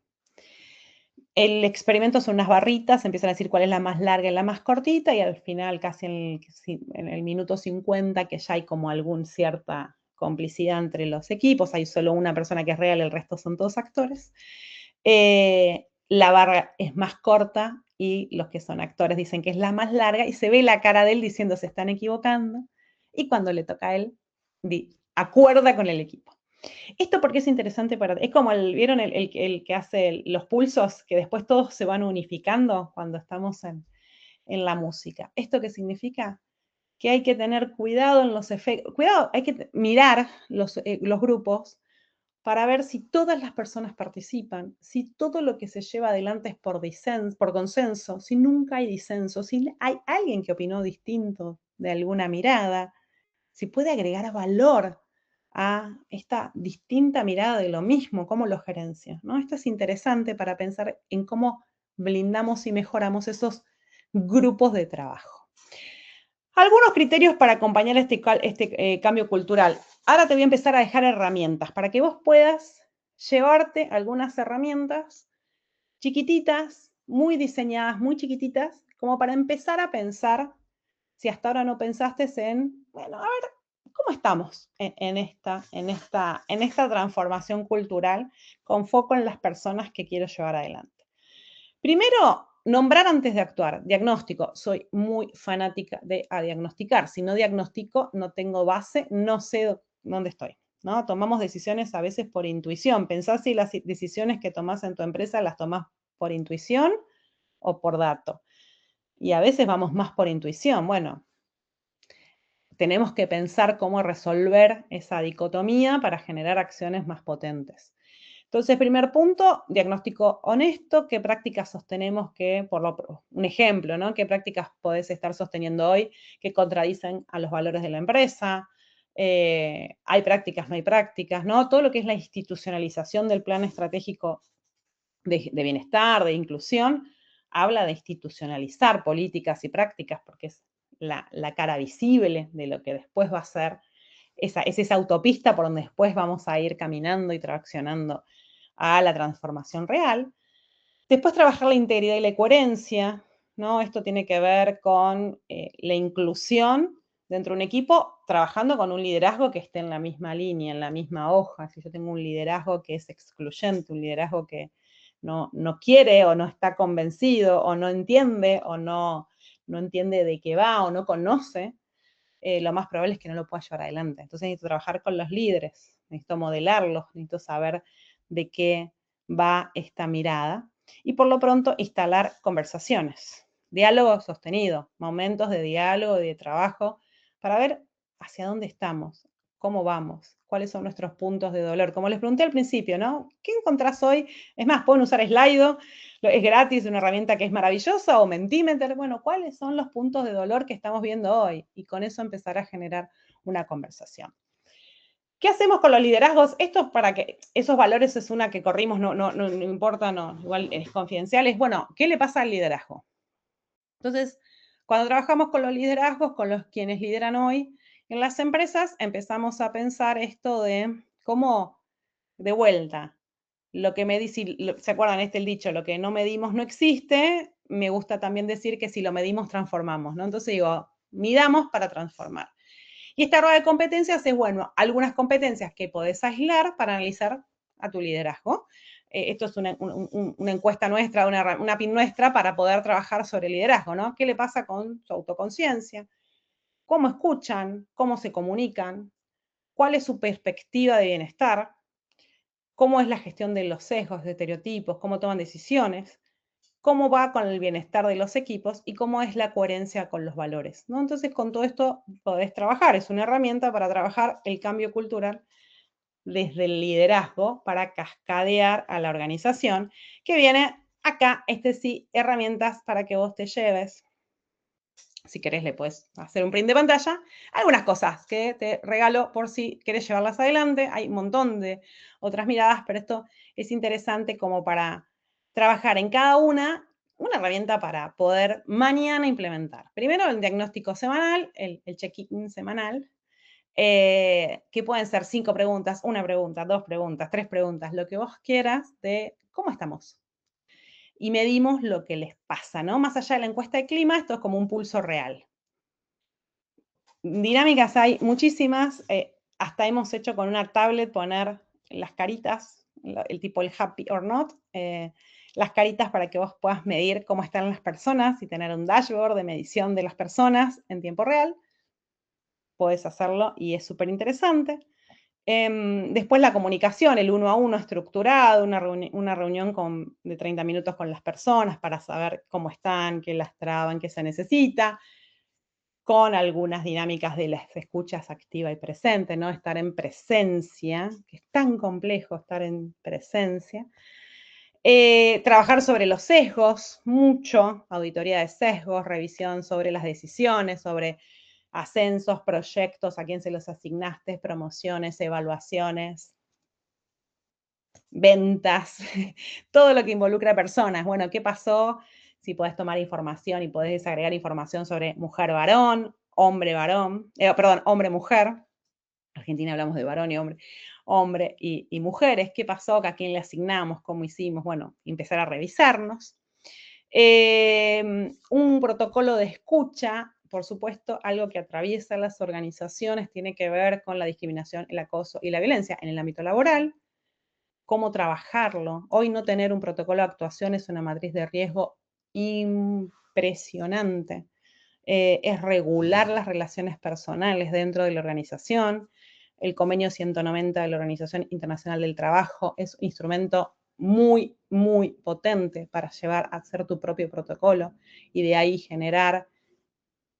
El experimento son unas barritas, empiezan a decir cuál es la más larga y la más cortita, y al final, casi en el minuto 50, que ya hay como alguna cierta complicidad entre los equipos, hay solo una persona que es real, el resto son todos actores. la barra es más corta y los que son actores dicen que es la más larga y se ve la cara de él diciendo se están equivocando y cuando le toca a él, acuerda con el equipo. Esto porque es interesante es como ¿vieron el que hace los pulsos? Que después todos se van unificando cuando estamos en la música. ¿Esto qué significa? Que hay que tener cuidado en los efectos, cuidado, hay que mirar los grupos para ver si todas las personas participan, si todo lo que se lleva adelante es por consenso, si nunca hay disenso, si hay alguien que opinó distinto de alguna mirada, si puede agregar valor a esta distinta mirada de lo mismo, cómo lo gerencia, ¿no? Esto es interesante para pensar en cómo blindamos y mejoramos esos grupos de trabajo. Algunos criterios para acompañar este cambio cultural. Ahora te voy a empezar a dejar herramientas para que vos puedas llevarte algunas herramientas chiquititas, muy diseñadas, muy chiquititas, como para empezar a pensar, si hasta ahora no pensaste en, bueno, a ver, ¿cómo estamos en esta transformación cultural con foco en las personas que quiero llevar adelante? Primero, nombrar antes de actuar. Diagnóstico. Soy muy fanática de diagnosticar. Si no diagnostico, no tengo base, no sé dónde estoy, ¿no? Tomamos decisiones a veces por intuición. Pensás si las decisiones que tomás en tu empresa las tomás por intuición o por dato. Y a veces vamos más por intuición. Bueno, tenemos que pensar cómo resolver esa dicotomía para generar acciones más potentes. Entonces, primer punto, diagnóstico honesto, qué prácticas sostenemos un ejemplo, ¿no? ¿Qué prácticas podés estar sosteniendo hoy que contradicen a los valores de la empresa? Hay prácticas, no hay prácticas, ¿no? Todo lo que es la institucionalización del plan estratégico de bienestar, de inclusión, habla de institucionalizar políticas y prácticas porque es la cara visible de lo que después va a ser, es esa autopista por donde después vamos a ir caminando y traccionando a la transformación real. Después trabajar la integridad y la coherencia, ¿no? Esto tiene que ver con la inclusión dentro de un equipo, trabajando con un liderazgo que esté en la misma línea, en la misma hoja. Si yo tengo un liderazgo que es excluyente, un liderazgo que no quiere o no está convencido o no entiende o no entiende de qué va o no conoce, lo más probable es que no lo pueda llevar adelante. Entonces necesito trabajar con los líderes, necesito modelarlos, necesito saber de qué va esta mirada. Y por lo pronto, instalar conversaciones, diálogo sostenido, momentos de diálogo y de trabajo para ver hacia dónde estamos, cómo vamos, cuáles son nuestros puntos de dolor. Como les pregunté al principio, ¿no? ¿Qué encontrás hoy? Es más, pueden usar Slido, es gratis, una herramienta que es maravillosa, o Mentimeter. Bueno, ¿cuáles son los puntos de dolor que estamos viendo hoy? Y con eso empezar a generar una conversación. ¿Qué hacemos con los liderazgos? Esto para que esos valores es una que corrimos, no importa, no, igual es confidencial. Es, bueno, ¿qué le pasa al liderazgo? Entonces, cuando trabajamos con los liderazgos, con los quienes lideran hoy en las empresas, empezamos a pensar esto de cómo, de vuelta, lo que ¿se acuerdan el dicho? Lo que no medimos no existe. Me gusta también decir que si lo medimos, transformamos, ¿no? Entonces digo, midamos para transformar. Y esta rueda de competencias es, bueno, algunas competencias que podés aislar para analizar a tu liderazgo. Esto es una encuesta nuestra, una PIN nuestra para poder trabajar sobre el liderazgo, ¿no? ¿Qué le pasa con su autoconciencia? ¿Cómo escuchan? ¿Cómo se comunican? ¿Cuál es su perspectiva de bienestar? ¿Cómo es la gestión de los sesgos, de estereotipos? ¿Cómo toman decisiones? ¿Cómo va con el bienestar de los equipos? Y cómo es la coherencia con los valores, ¿no? Entonces, con todo esto podés trabajar. Es una herramienta para trabajar el cambio cultural desde el liderazgo para cascadear a la organización, que viene acá, sí, herramientas para que vos te lleves. Si querés, le puedes hacer un print de pantalla. Algunas cosas que te regalo por si querés llevarlas adelante. Hay un montón de otras miradas, pero esto es interesante como para trabajar en cada una herramienta para poder mañana implementar. Primero, el diagnóstico semanal, el check-in semanal, que pueden ser 5 preguntas, 1 pregunta, 2 preguntas, 3 preguntas, lo que vos quieras de cómo estamos. Y medimos lo que les pasa, ¿no? Más allá de la encuesta de clima, esto es como un pulso real. Dinámicas hay muchísimas, hasta hemos hecho con una tablet poner las caritas, el tipo el happy or not, las caritas para que vos puedas medir cómo están las personas y tener un dashboard de medición de las personas en tiempo real. Podés hacerlo y es súper interesante. Después la comunicación, el 1 a 1 estructurado, una reunión de 30 minutos con las personas para saber cómo están, qué las traban, qué se necesita, con algunas dinámicas de las escuchas activa y presente, ¿no? Estar en presencia, que es tan complejo estar en presencia. Trabajar sobre los sesgos, mucho, auditoría de sesgos, revisión sobre las decisiones, sobre ascensos, proyectos, a quién se los asignaste, promociones, evaluaciones, ventas, todo lo que involucra personas. Bueno, ¿qué pasó? Si podés tomar información y podés desagregar información sobre mujer-varón, hombre-varón, perdón, hombre-mujer. En Argentina hablamos de varón y hombre y mujeres. ¿Qué pasó? ¿A quién le asignamos? ¿Cómo hicimos? Bueno, empezar a revisarnos. Un protocolo de escucha, por supuesto, algo que atraviesa las organizaciones, tiene que ver con la discriminación, el acoso y la violencia en el ámbito laboral. Cómo trabajarlo. Hoy no tener un protocolo de actuación es una matriz de riesgo impresionante. Es regular las relaciones personales dentro de la organización. El convenio 190 de la Organización Internacional del Trabajo es un instrumento muy, muy potente para llevar a hacer tu propio protocolo y de ahí generar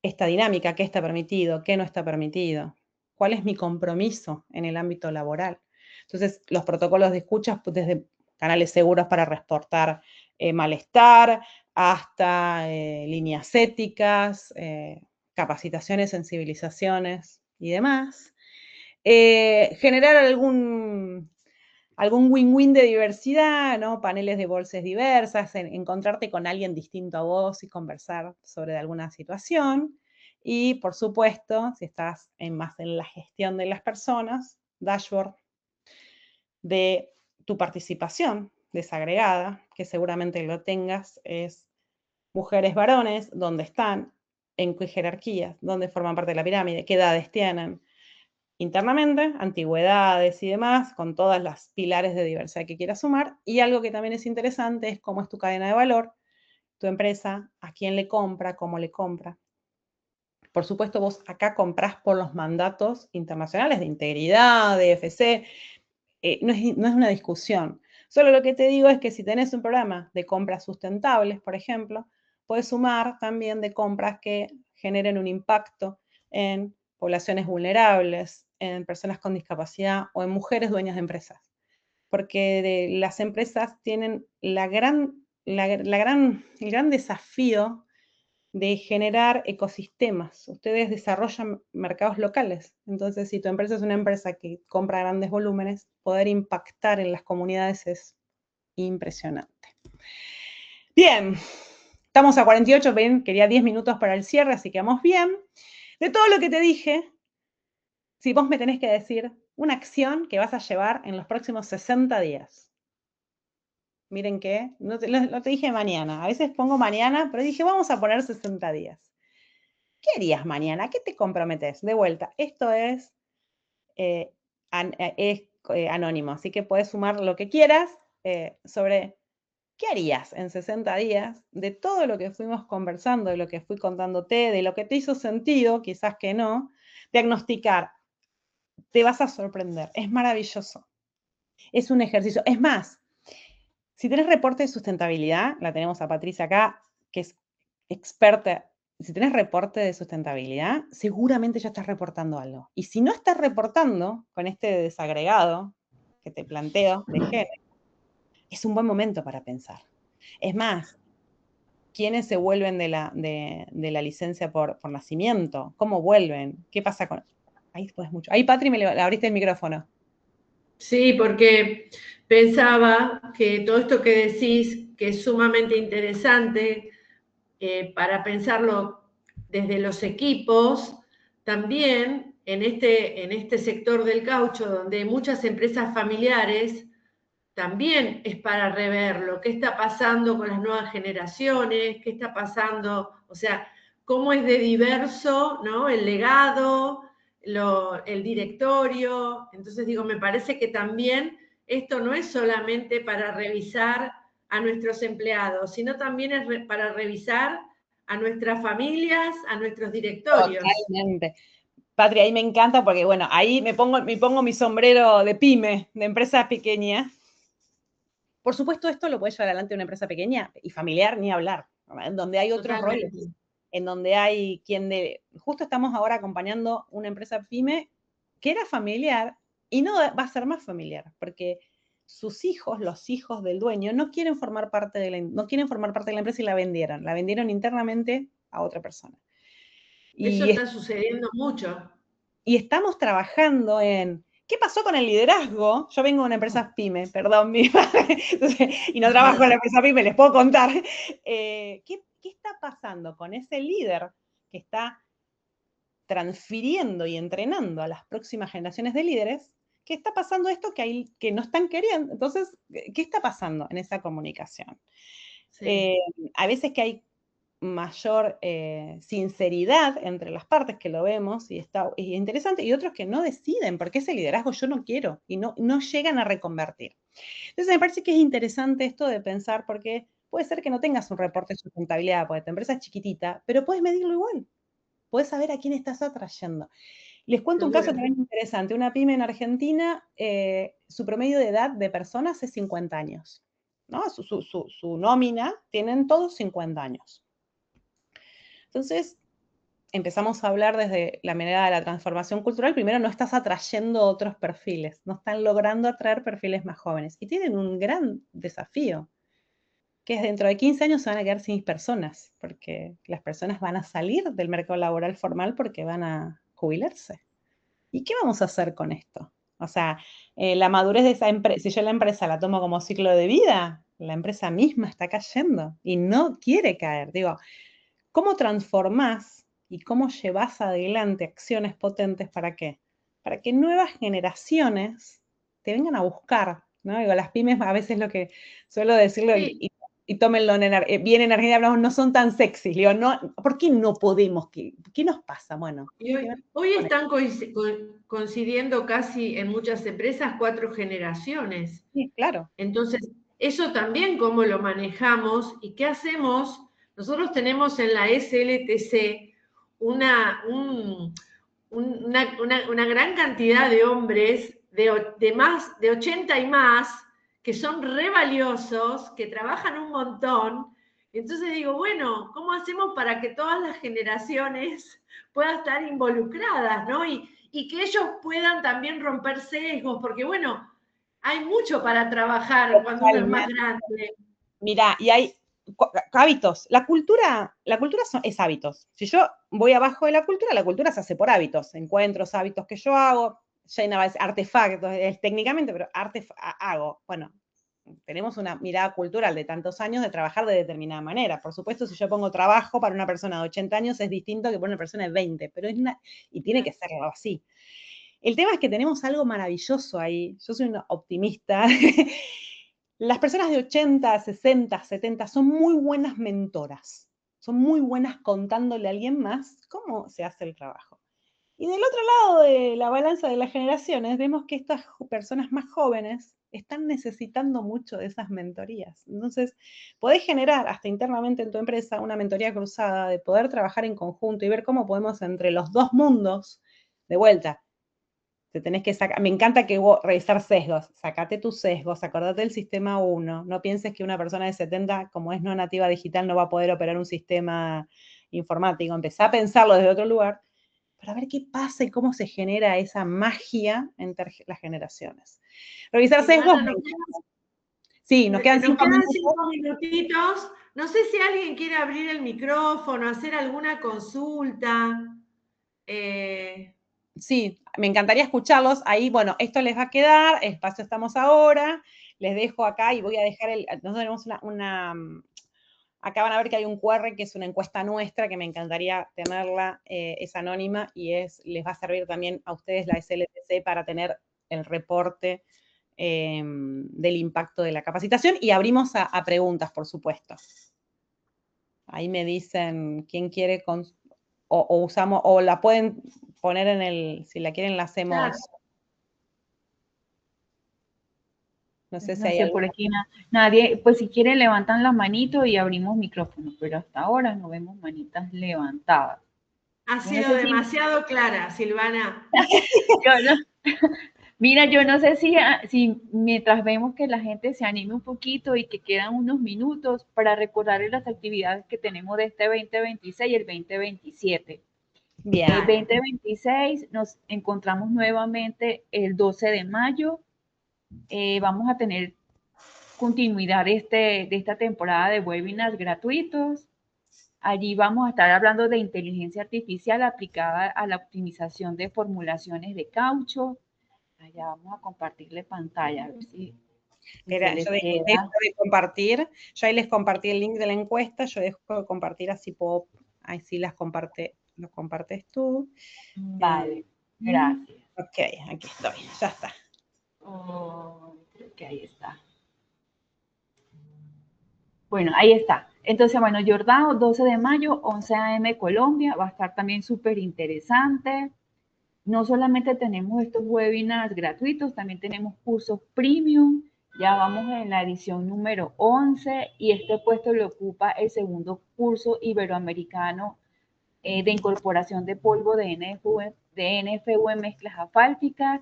esta dinámica, qué está permitido, qué no está permitido, cuál es mi compromiso en el ámbito laboral. Entonces, los protocolos de escucha, pues, desde canales seguros para reportar malestar, hasta líneas éticas, capacitaciones, sensibilizaciones y demás. Generar algún win-win de diversidad, ¿no? Paneles de voces diversas, encontrarte con alguien distinto a vos y conversar sobre alguna situación. Y, por supuesto, si estás más en la gestión de las personas, dashboard de tu participación desagregada, que seguramente lo tengas, es mujeres, varones, dónde están, en qué jerarquías, dónde forman parte de la pirámide, qué edades tienen, internamente, antigüedades y demás, con todas las pilares de diversidad que quieras sumar. Y algo que también es interesante es cómo es tu cadena de valor, tu empresa, a quién le compra, cómo le compra. Por supuesto, vos acá comprás por los mandatos internacionales de integridad, de EFC, no es una discusión. Solo lo que te digo es que si tenés un programa de compras sustentables, por ejemplo, puedes sumar también de compras que generen un impacto en poblaciones vulnerables, en personas con discapacidad o en mujeres dueñas de empresas. Porque las empresas tienen el gran desafío de generar ecosistemas. Ustedes desarrollan mercados locales. Entonces, si tu empresa es una empresa que compra grandes volúmenes, poder impactar en las comunidades es impresionante. Bien, estamos a 48, ven, quería 10 minutos para el cierre, así que vamos bien. De todo lo que te dije, si vos me tenés que decir una acción que vas a llevar en los próximos 60 días. Miren que, no te dije mañana, a veces pongo mañana, pero dije vamos a poner 60 días. ¿Qué harías mañana? ¿A qué te comprometes? De vuelta, esto es anónimo, así que puedes sumar lo que quieras sobre qué harías en 60 días de todo lo que fuimos conversando, de lo que fui contándote, de lo que te hizo sentido, quizás que no, diagnosticar. Te vas a sorprender, es maravilloso. Es un ejercicio. Es más, si tenés reporte de sustentabilidad, la tenemos a Patricia acá, que es experta. Si tenés reporte de sustentabilidad, seguramente ya estás reportando algo. Y si no estás reportando con este desagregado que te planteo de género, es un buen momento para pensar. Es más, ¿quiénes se vuelven de la licencia por nacimiento? ¿Cómo vuelven? ¿Qué pasa con...? Ahí puedes mucho. Ahí, Patri, le abriste el micrófono. Sí, porque pensaba que todo esto que decís, que es sumamente interesante para pensarlo desde los equipos, también en este sector del caucho, donde hay muchas empresas familiares, también es para reverlo, qué está pasando con las nuevas generaciones, qué está pasando, o sea, cómo es de diverso, ¿no? El legado, el directorio. Entonces digo, me parece que también esto no es solamente para revisar a nuestros empleados, sino también es para revisar a nuestras familias, a nuestros directorios. Totalmente. Patria, ahí me encanta porque, bueno, ahí me pongo mi sombrero de pyme, de empresa pequeña. Por supuesto, esto lo puede llevar adelante una empresa pequeña y familiar, ni hablar, en donde hay otros Totalmente. roles, en donde hay justo estamos ahora acompañando una empresa pyme que era familiar y no va a ser más familiar, porque sus hijos, los hijos del dueño, no quieren formar parte de la empresa y la vendieron internamente a otra persona. Eso Y, está sucediendo mucho. y estamos trabajando en ¿qué pasó con el liderazgo? Yo vengo de una empresa pyme, perdón, mi padre, y no trabajo en la empresa pyme, les puedo contar. ¿Qué está pasando con ese líder que está transfiriendo y entrenando a las próximas generaciones de líderes? ¿Qué está pasando esto que no están queriendo? Entonces, ¿qué está pasando en esa comunicación? Sí. A veces que hay mayor sinceridad entre las partes que lo vemos y es interesante, y otros que no deciden, porque ese liderazgo yo no quiero y no llegan a reconvertir. Entonces me parece que es interesante esto de pensar, porque puede ser que no tengas un reporte de sustentabilidad, porque tu empresa es chiquitita, pero puedes medirlo igual, puedes saber a quién estás atrayendo. Les cuento un caso Seguro. también interesante, una pyme en Argentina, su promedio de edad de personas es 50 años, ¿no? Su nómina tienen todos 50 años. Entonces, empezamos a hablar desde la manera de la transformación cultural. Primero, no estás atrayendo otros perfiles, no están logrando atraer perfiles más jóvenes. Y tienen un gran desafío, que es dentro de 15 años se van a quedar sin personas, porque las personas van a salir del mercado laboral formal porque van a jubilarse. ¿Y qué vamos a hacer con esto? O sea, la madurez de esa empresa, si yo la empresa la tomo como ciclo de vida, la empresa misma está cayendo y no quiere caer. Digo, ¿cómo transformás y cómo llevas adelante acciones potentes para qué? Para que nuevas generaciones te vengan a buscar, ¿no? Digo, las pymes a veces lo que suelo decirlo Sí. y tómenlo bien en Argentina, hablamos, no son tan sexys. Digo, no, ¿por qué no podemos? ¿Qué nos pasa? Bueno. Y hoy están coincidiendo casi en muchas empresas 4 generaciones. Sí, claro. Entonces, eso también cómo lo manejamos y qué hacemos. Nosotros tenemos en la SLTC una gran cantidad de hombres de 80 y más que son re valiosos, que trabajan un montón. Entonces digo, bueno, ¿cómo hacemos para que todas las generaciones puedan estar involucradas, ¿no? Y que ellos puedan también romper sesgos, porque bueno, hay mucho para trabajar cuando uno es más grande. Mira, y hay hábitos. La cultura es hábitos. Si yo voy abajo de la cultura se hace por hábitos. Encuentros, hábitos que yo hago. Jaina va a decir artefactos, es técnicamente, pero hago. Bueno, tenemos una mirada cultural de tantos años de trabajar de determinada manera. Por supuesto, si yo pongo trabajo para una persona de 80 años es distinto que para una persona de 20, pero y tiene que serlo así. El tema es que tenemos algo maravilloso ahí. Yo soy una optimista. Las personas de 80, 60, 70 son muy buenas mentoras. Son muy buenas contándole a alguien más cómo se hace el trabajo. Y del otro lado de la balanza de las generaciones, vemos que estas personas más jóvenes están necesitando mucho de esas mentorías. Entonces, podés generar hasta internamente en tu empresa una mentoría cruzada de poder trabajar en conjunto y ver cómo podemos entre los dos mundos, de vuelta, te tenés que sacar, me encanta que revisar sesgos, sacate tus sesgos, acordate del sistema 1, no pienses que una persona de 70, como es no nativa digital, no va a poder operar un sistema informático, empezá a pensarlo desde otro lugar, para ver qué pasa y cómo se genera esa magia entre las generaciones. Revisar sesgos. Sí, nos quedan 5 minutos. 5 minutitos. No sé si alguien quiere abrir el micrófono, hacer alguna consulta. Sí, me encantaría escucharlos. Ahí, bueno, esto les va a quedar, espacio estamos ahora. Les dejo acá y voy a dejar nosotros tenemos acá van a ver que hay un QR que es una encuesta nuestra que me encantaría tenerla, es anónima y les va a servir también a ustedes la SLTC para tener el reporte del impacto de la capacitación y abrimos a preguntas, por supuesto. Ahí me dicen quién quiere o usamos, o la pueden poner si la quieren la hacemos. Claro. No sé si No hay sé, por alguna. aquí nadie, pues si quieren levantan la manito y abrimos micrófono, pero hasta ahora no vemos manitas levantadas. Ha Yo no sido sé si, demasiado clara, Silvana. yo no, mira, yo no sé si mientras vemos que la gente se anime un poquito y que quedan unos minutos para recordarles las actividades que tenemos de este 2026 y el 2027. Bien. El 2026 nos encontramos nuevamente el 12 de mayo. Vamos a tener continuidad de esta temporada de webinars gratuitos. Allí vamos a estar hablando de inteligencia artificial aplicada a la optimización de formulaciones de caucho. Allá vamos a compartirle pantalla, a ver si se Espera, les yo dejo queda. de compartir. Yo ahí les compartí el link de la encuesta. Yo dejo de compartir, así puedo, ahí sí las comparte, lo compartes tú. Vale, gracias. Ok, aquí estoy, ya está. Oh, creo que ahí está. Bueno, ahí está. Entonces, bueno, Jordao, 12 de mayo, 11 a.m. Colombia, va a estar también súper interesante. No solamente tenemos estos webinars gratuitos, también tenemos cursos premium. Ya vamos en la edición número 11 y este puesto lo ocupa el segundo curso iberoamericano de incorporación de polvo de NFU en mezclas asfálticas.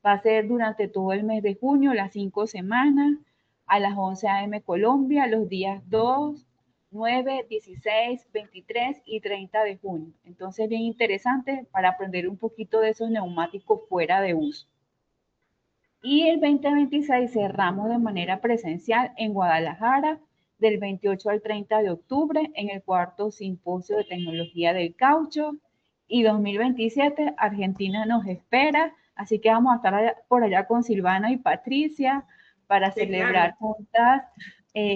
Va a ser durante todo el mes de junio, las 5 semanas, a las 11 a.m. Colombia, los días 2, 9, 16, 23 y 30 de junio. Entonces, bien interesante para aprender un poquito de esos neumáticos fuera de uso. Y el 2026 cerramos de manera presencial en Guadalajara del 28 al 30 de octubre en el cuarto simposio de tecnología del caucho. Y 2027 Argentina nos espera, así que vamos a estar por allá con Silvana y Patricia para Sí, claro. celebrar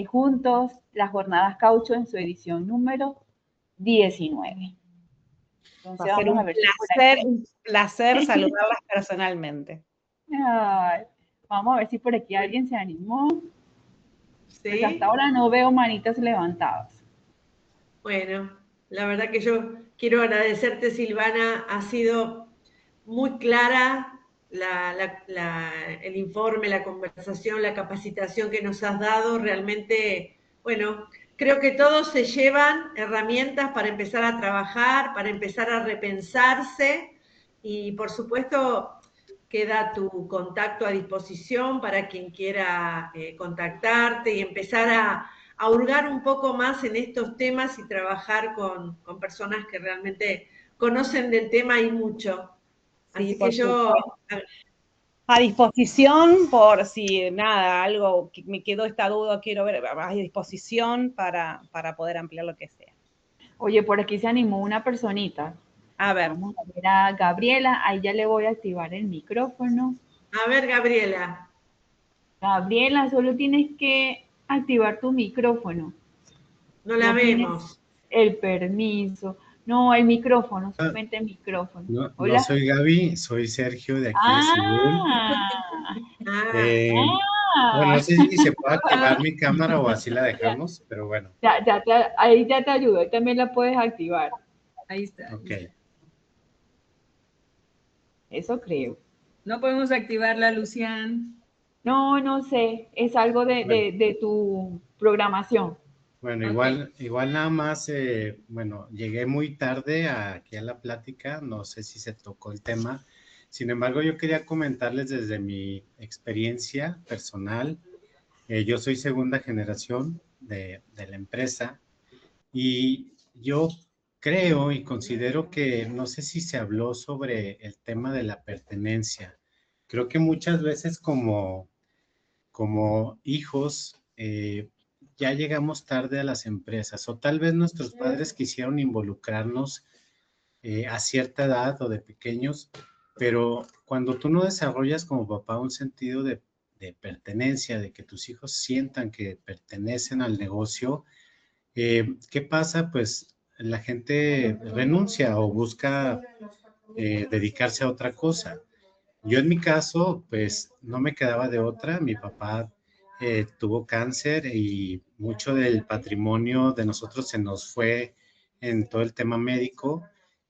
juntos las jornadas caucho en su edición número 19. Va Entonces a ser vamos a ver si por aquí. un placer saludarlas personalmente. Ay, vamos a ver si por aquí alguien se animó. Pues hasta Sí. ahora no veo manitas levantadas. Bueno, la verdad que yo quiero agradecerte, Silvana. Ha sido muy clara el informe, la conversación, la capacitación que nos has dado. Realmente, bueno, creo que todos se llevan herramientas para empezar a trabajar, para empezar a repensarse y, por supuesto, queda tu contacto a disposición para quien quiera contactarte y empezar a hurgar un poco más en estos temas y trabajar con personas que realmente conocen del tema y mucho. Sí, Así que por yo, supuesto. A disposición por si nada, algo que me quedó esta duda, quiero ver, a disposición para poder ampliar lo que sea. Oye, por aquí se animó una personita. A ver, Vamos a ver a Gabriela. Ahí ya le voy a activar el micrófono. a ver, Gabriela, Gabriela, solo tienes que activar tu micrófono. no la No tienes vemos. el permiso. No, el micrófono, Ah, solamente el micrófono. no, no Hola. soy Gaby, soy Sergio de aquí de Seúl. Ah, Ah, Eh, bueno, ah. no sé si se puede activar mi cámara o así la dejamos, pero bueno, Ahí ya te ayudo. Ahí también la puedes activar. Ahí está, ok. listo. Eso creo. No podemos activarla, Lucián. No, no sé. Es algo Bueno, de tu programación. bueno, Ok. igual nada más, bueno, llegué muy tarde aquí a la plática, no sé si se tocó el tema. Sin embargo, yo quería comentarles desde mi experiencia personal. Yo soy segunda generación de la empresa. Y yo creo y considero que no sé si se habló sobre el tema de la pertenencia. Creo que muchas veces como hijos ya llegamos tarde a las empresas o tal vez nuestros padres quisieron involucrarnos a cierta edad o de pequeños, pero cuando tú no desarrollas como papá un sentido de pertenencia, de que tus hijos sientan que pertenecen al negocio, ¿qué pasa? Pues la gente renuncia o busca dedicarse a otra cosa. Yo en mi caso, pues no me quedaba de otra. Mi papá tuvo cáncer y mucho del patrimonio de nosotros se nos fue en todo el tema médico.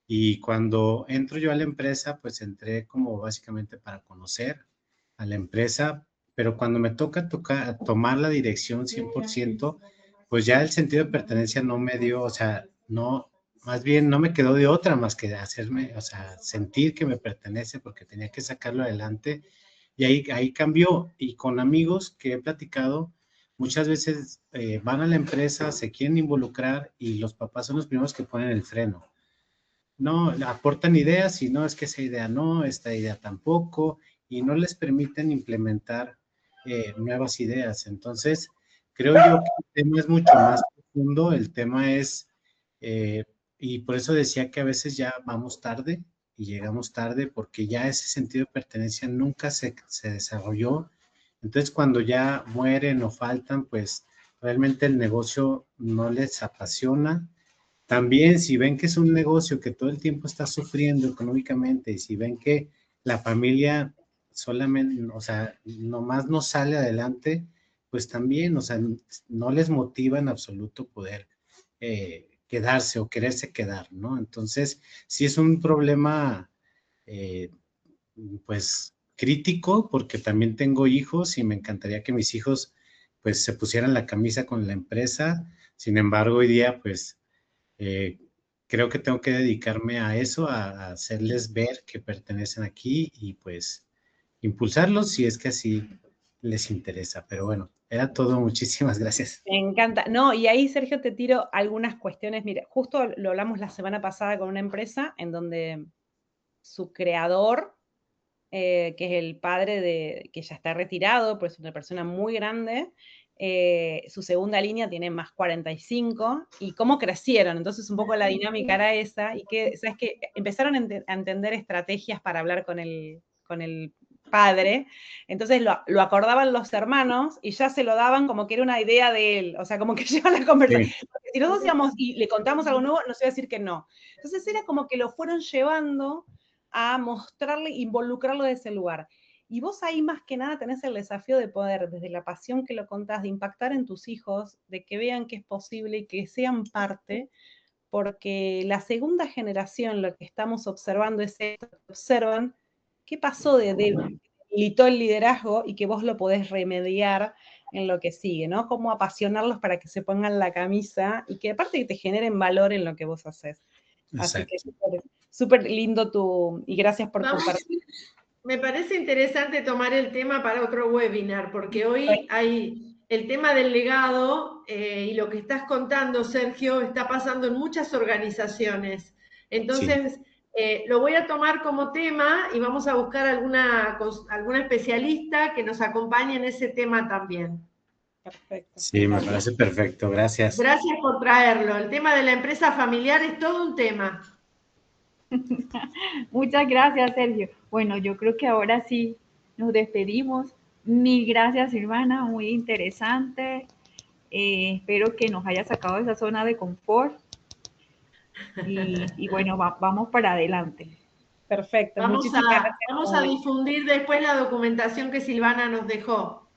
Y cuando entro yo a la empresa, pues entré como básicamente para conocer a la empresa, pero cuando me toca tomar la dirección 100%, pues ya el sentido de pertenencia no me dio, o sea, no, más bien no me quedó de otra más que hacerme, o sea, sentir que me pertenece porque tenía que sacarlo adelante y ahí cambió. Y con amigos que he platicado, muchas veces van a la empresa, se quieren involucrar y los papás son los primeros que ponen el freno. No, aportan ideas y no, es que esa idea no, esta idea tampoco, y no les permiten implementar nuevas ideas. Entonces, creo yo que el tema es mucho más profundo, el tema es, y por eso decía que a veces ya vamos tarde y llegamos tarde porque ya ese sentido de pertenencia nunca se desarrolló. Entonces, cuando ya mueren o faltan, pues realmente el negocio no les apasiona. También, si ven que es un negocio que todo el tiempo está sufriendo económicamente y si ven que la familia solamente, o sea, nomás no sale adelante, pues también, o sea, no les motiva en absoluto poder quedarse o quererse quedar, ¿no? Entonces, sí es un problema, eh, pues, crítico, porque también tengo hijos y me encantaría que mis hijos, pues, se pusieran la camisa con la empresa. Sin embargo, hoy día, pues, eh, creo que tengo que dedicarme a eso, a hacerles ver que pertenecen aquí y pues impulsarlos si es que así les interesa. Pero bueno, era todo. Muchísimas gracias. Me encanta. No, y ahí, Sergio, te tiro algunas cuestiones. Mira, justo lo hablamos la semana pasada con una empresa en donde su creador, que es el padre que ya está retirado, pues es una persona muy grande, su segunda línea tiene más 45, y cómo crecieron. Entonces, un poco la dinámica era esa, y que, ¿sabes qué? Empezaron a entender estrategias para hablar con el padre, entonces lo acordaban los hermanos y ya se lo daban como que era una idea de él, o sea, como que lleva la conversación. Sí. Porque si nosotros íbamos y le contamos algo nuevo, nos iba a decir que no. Entonces era como que lo fueron llevando a mostrarle, involucrarlo de ese lugar. Y vos ahí más que nada tenés el desafío de poder, desde la pasión que lo contás, de impactar en tus hijos, de que vean que es posible y que sean parte, porque la segunda generación, lo que estamos observando es esto, observan qué pasó debilitó el liderazgo y que vos lo podés remediar en lo que sigue, ¿no? Cómo apasionarlos para que se pongan la camisa y que aparte que te generen valor en lo que vos haces. Así que súper lindo y gracias por compartir. Me parece interesante tomar el tema para otro webinar, porque hoy hay el tema del legado y lo que estás contando, Sergio, está pasando en muchas organizaciones. Entonces, lo voy a tomar como tema y vamos a buscar alguna especialista que nos acompañe en ese tema también. Perfecto. Sí, me parece perfecto. Gracias. Gracias por traerlo. El tema de la empresa familiar es todo un tema. Muchas gracias, Sergio. Bueno, yo creo que ahora sí nos despedimos. Mil gracias, Silvana, muy interesante. Espero que nos haya sacado de esa zona de confort. Y bueno, vamos para adelante. Perfecto. Vamos a difundir después la documentación que Silvana nos dejó.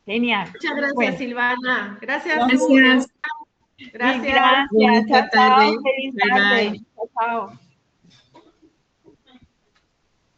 Genial. Muchas gracias, bueno. Silvana. Gracias. Gracias. Gracias. Chao, chao. Feliz tarde. Chao, chao.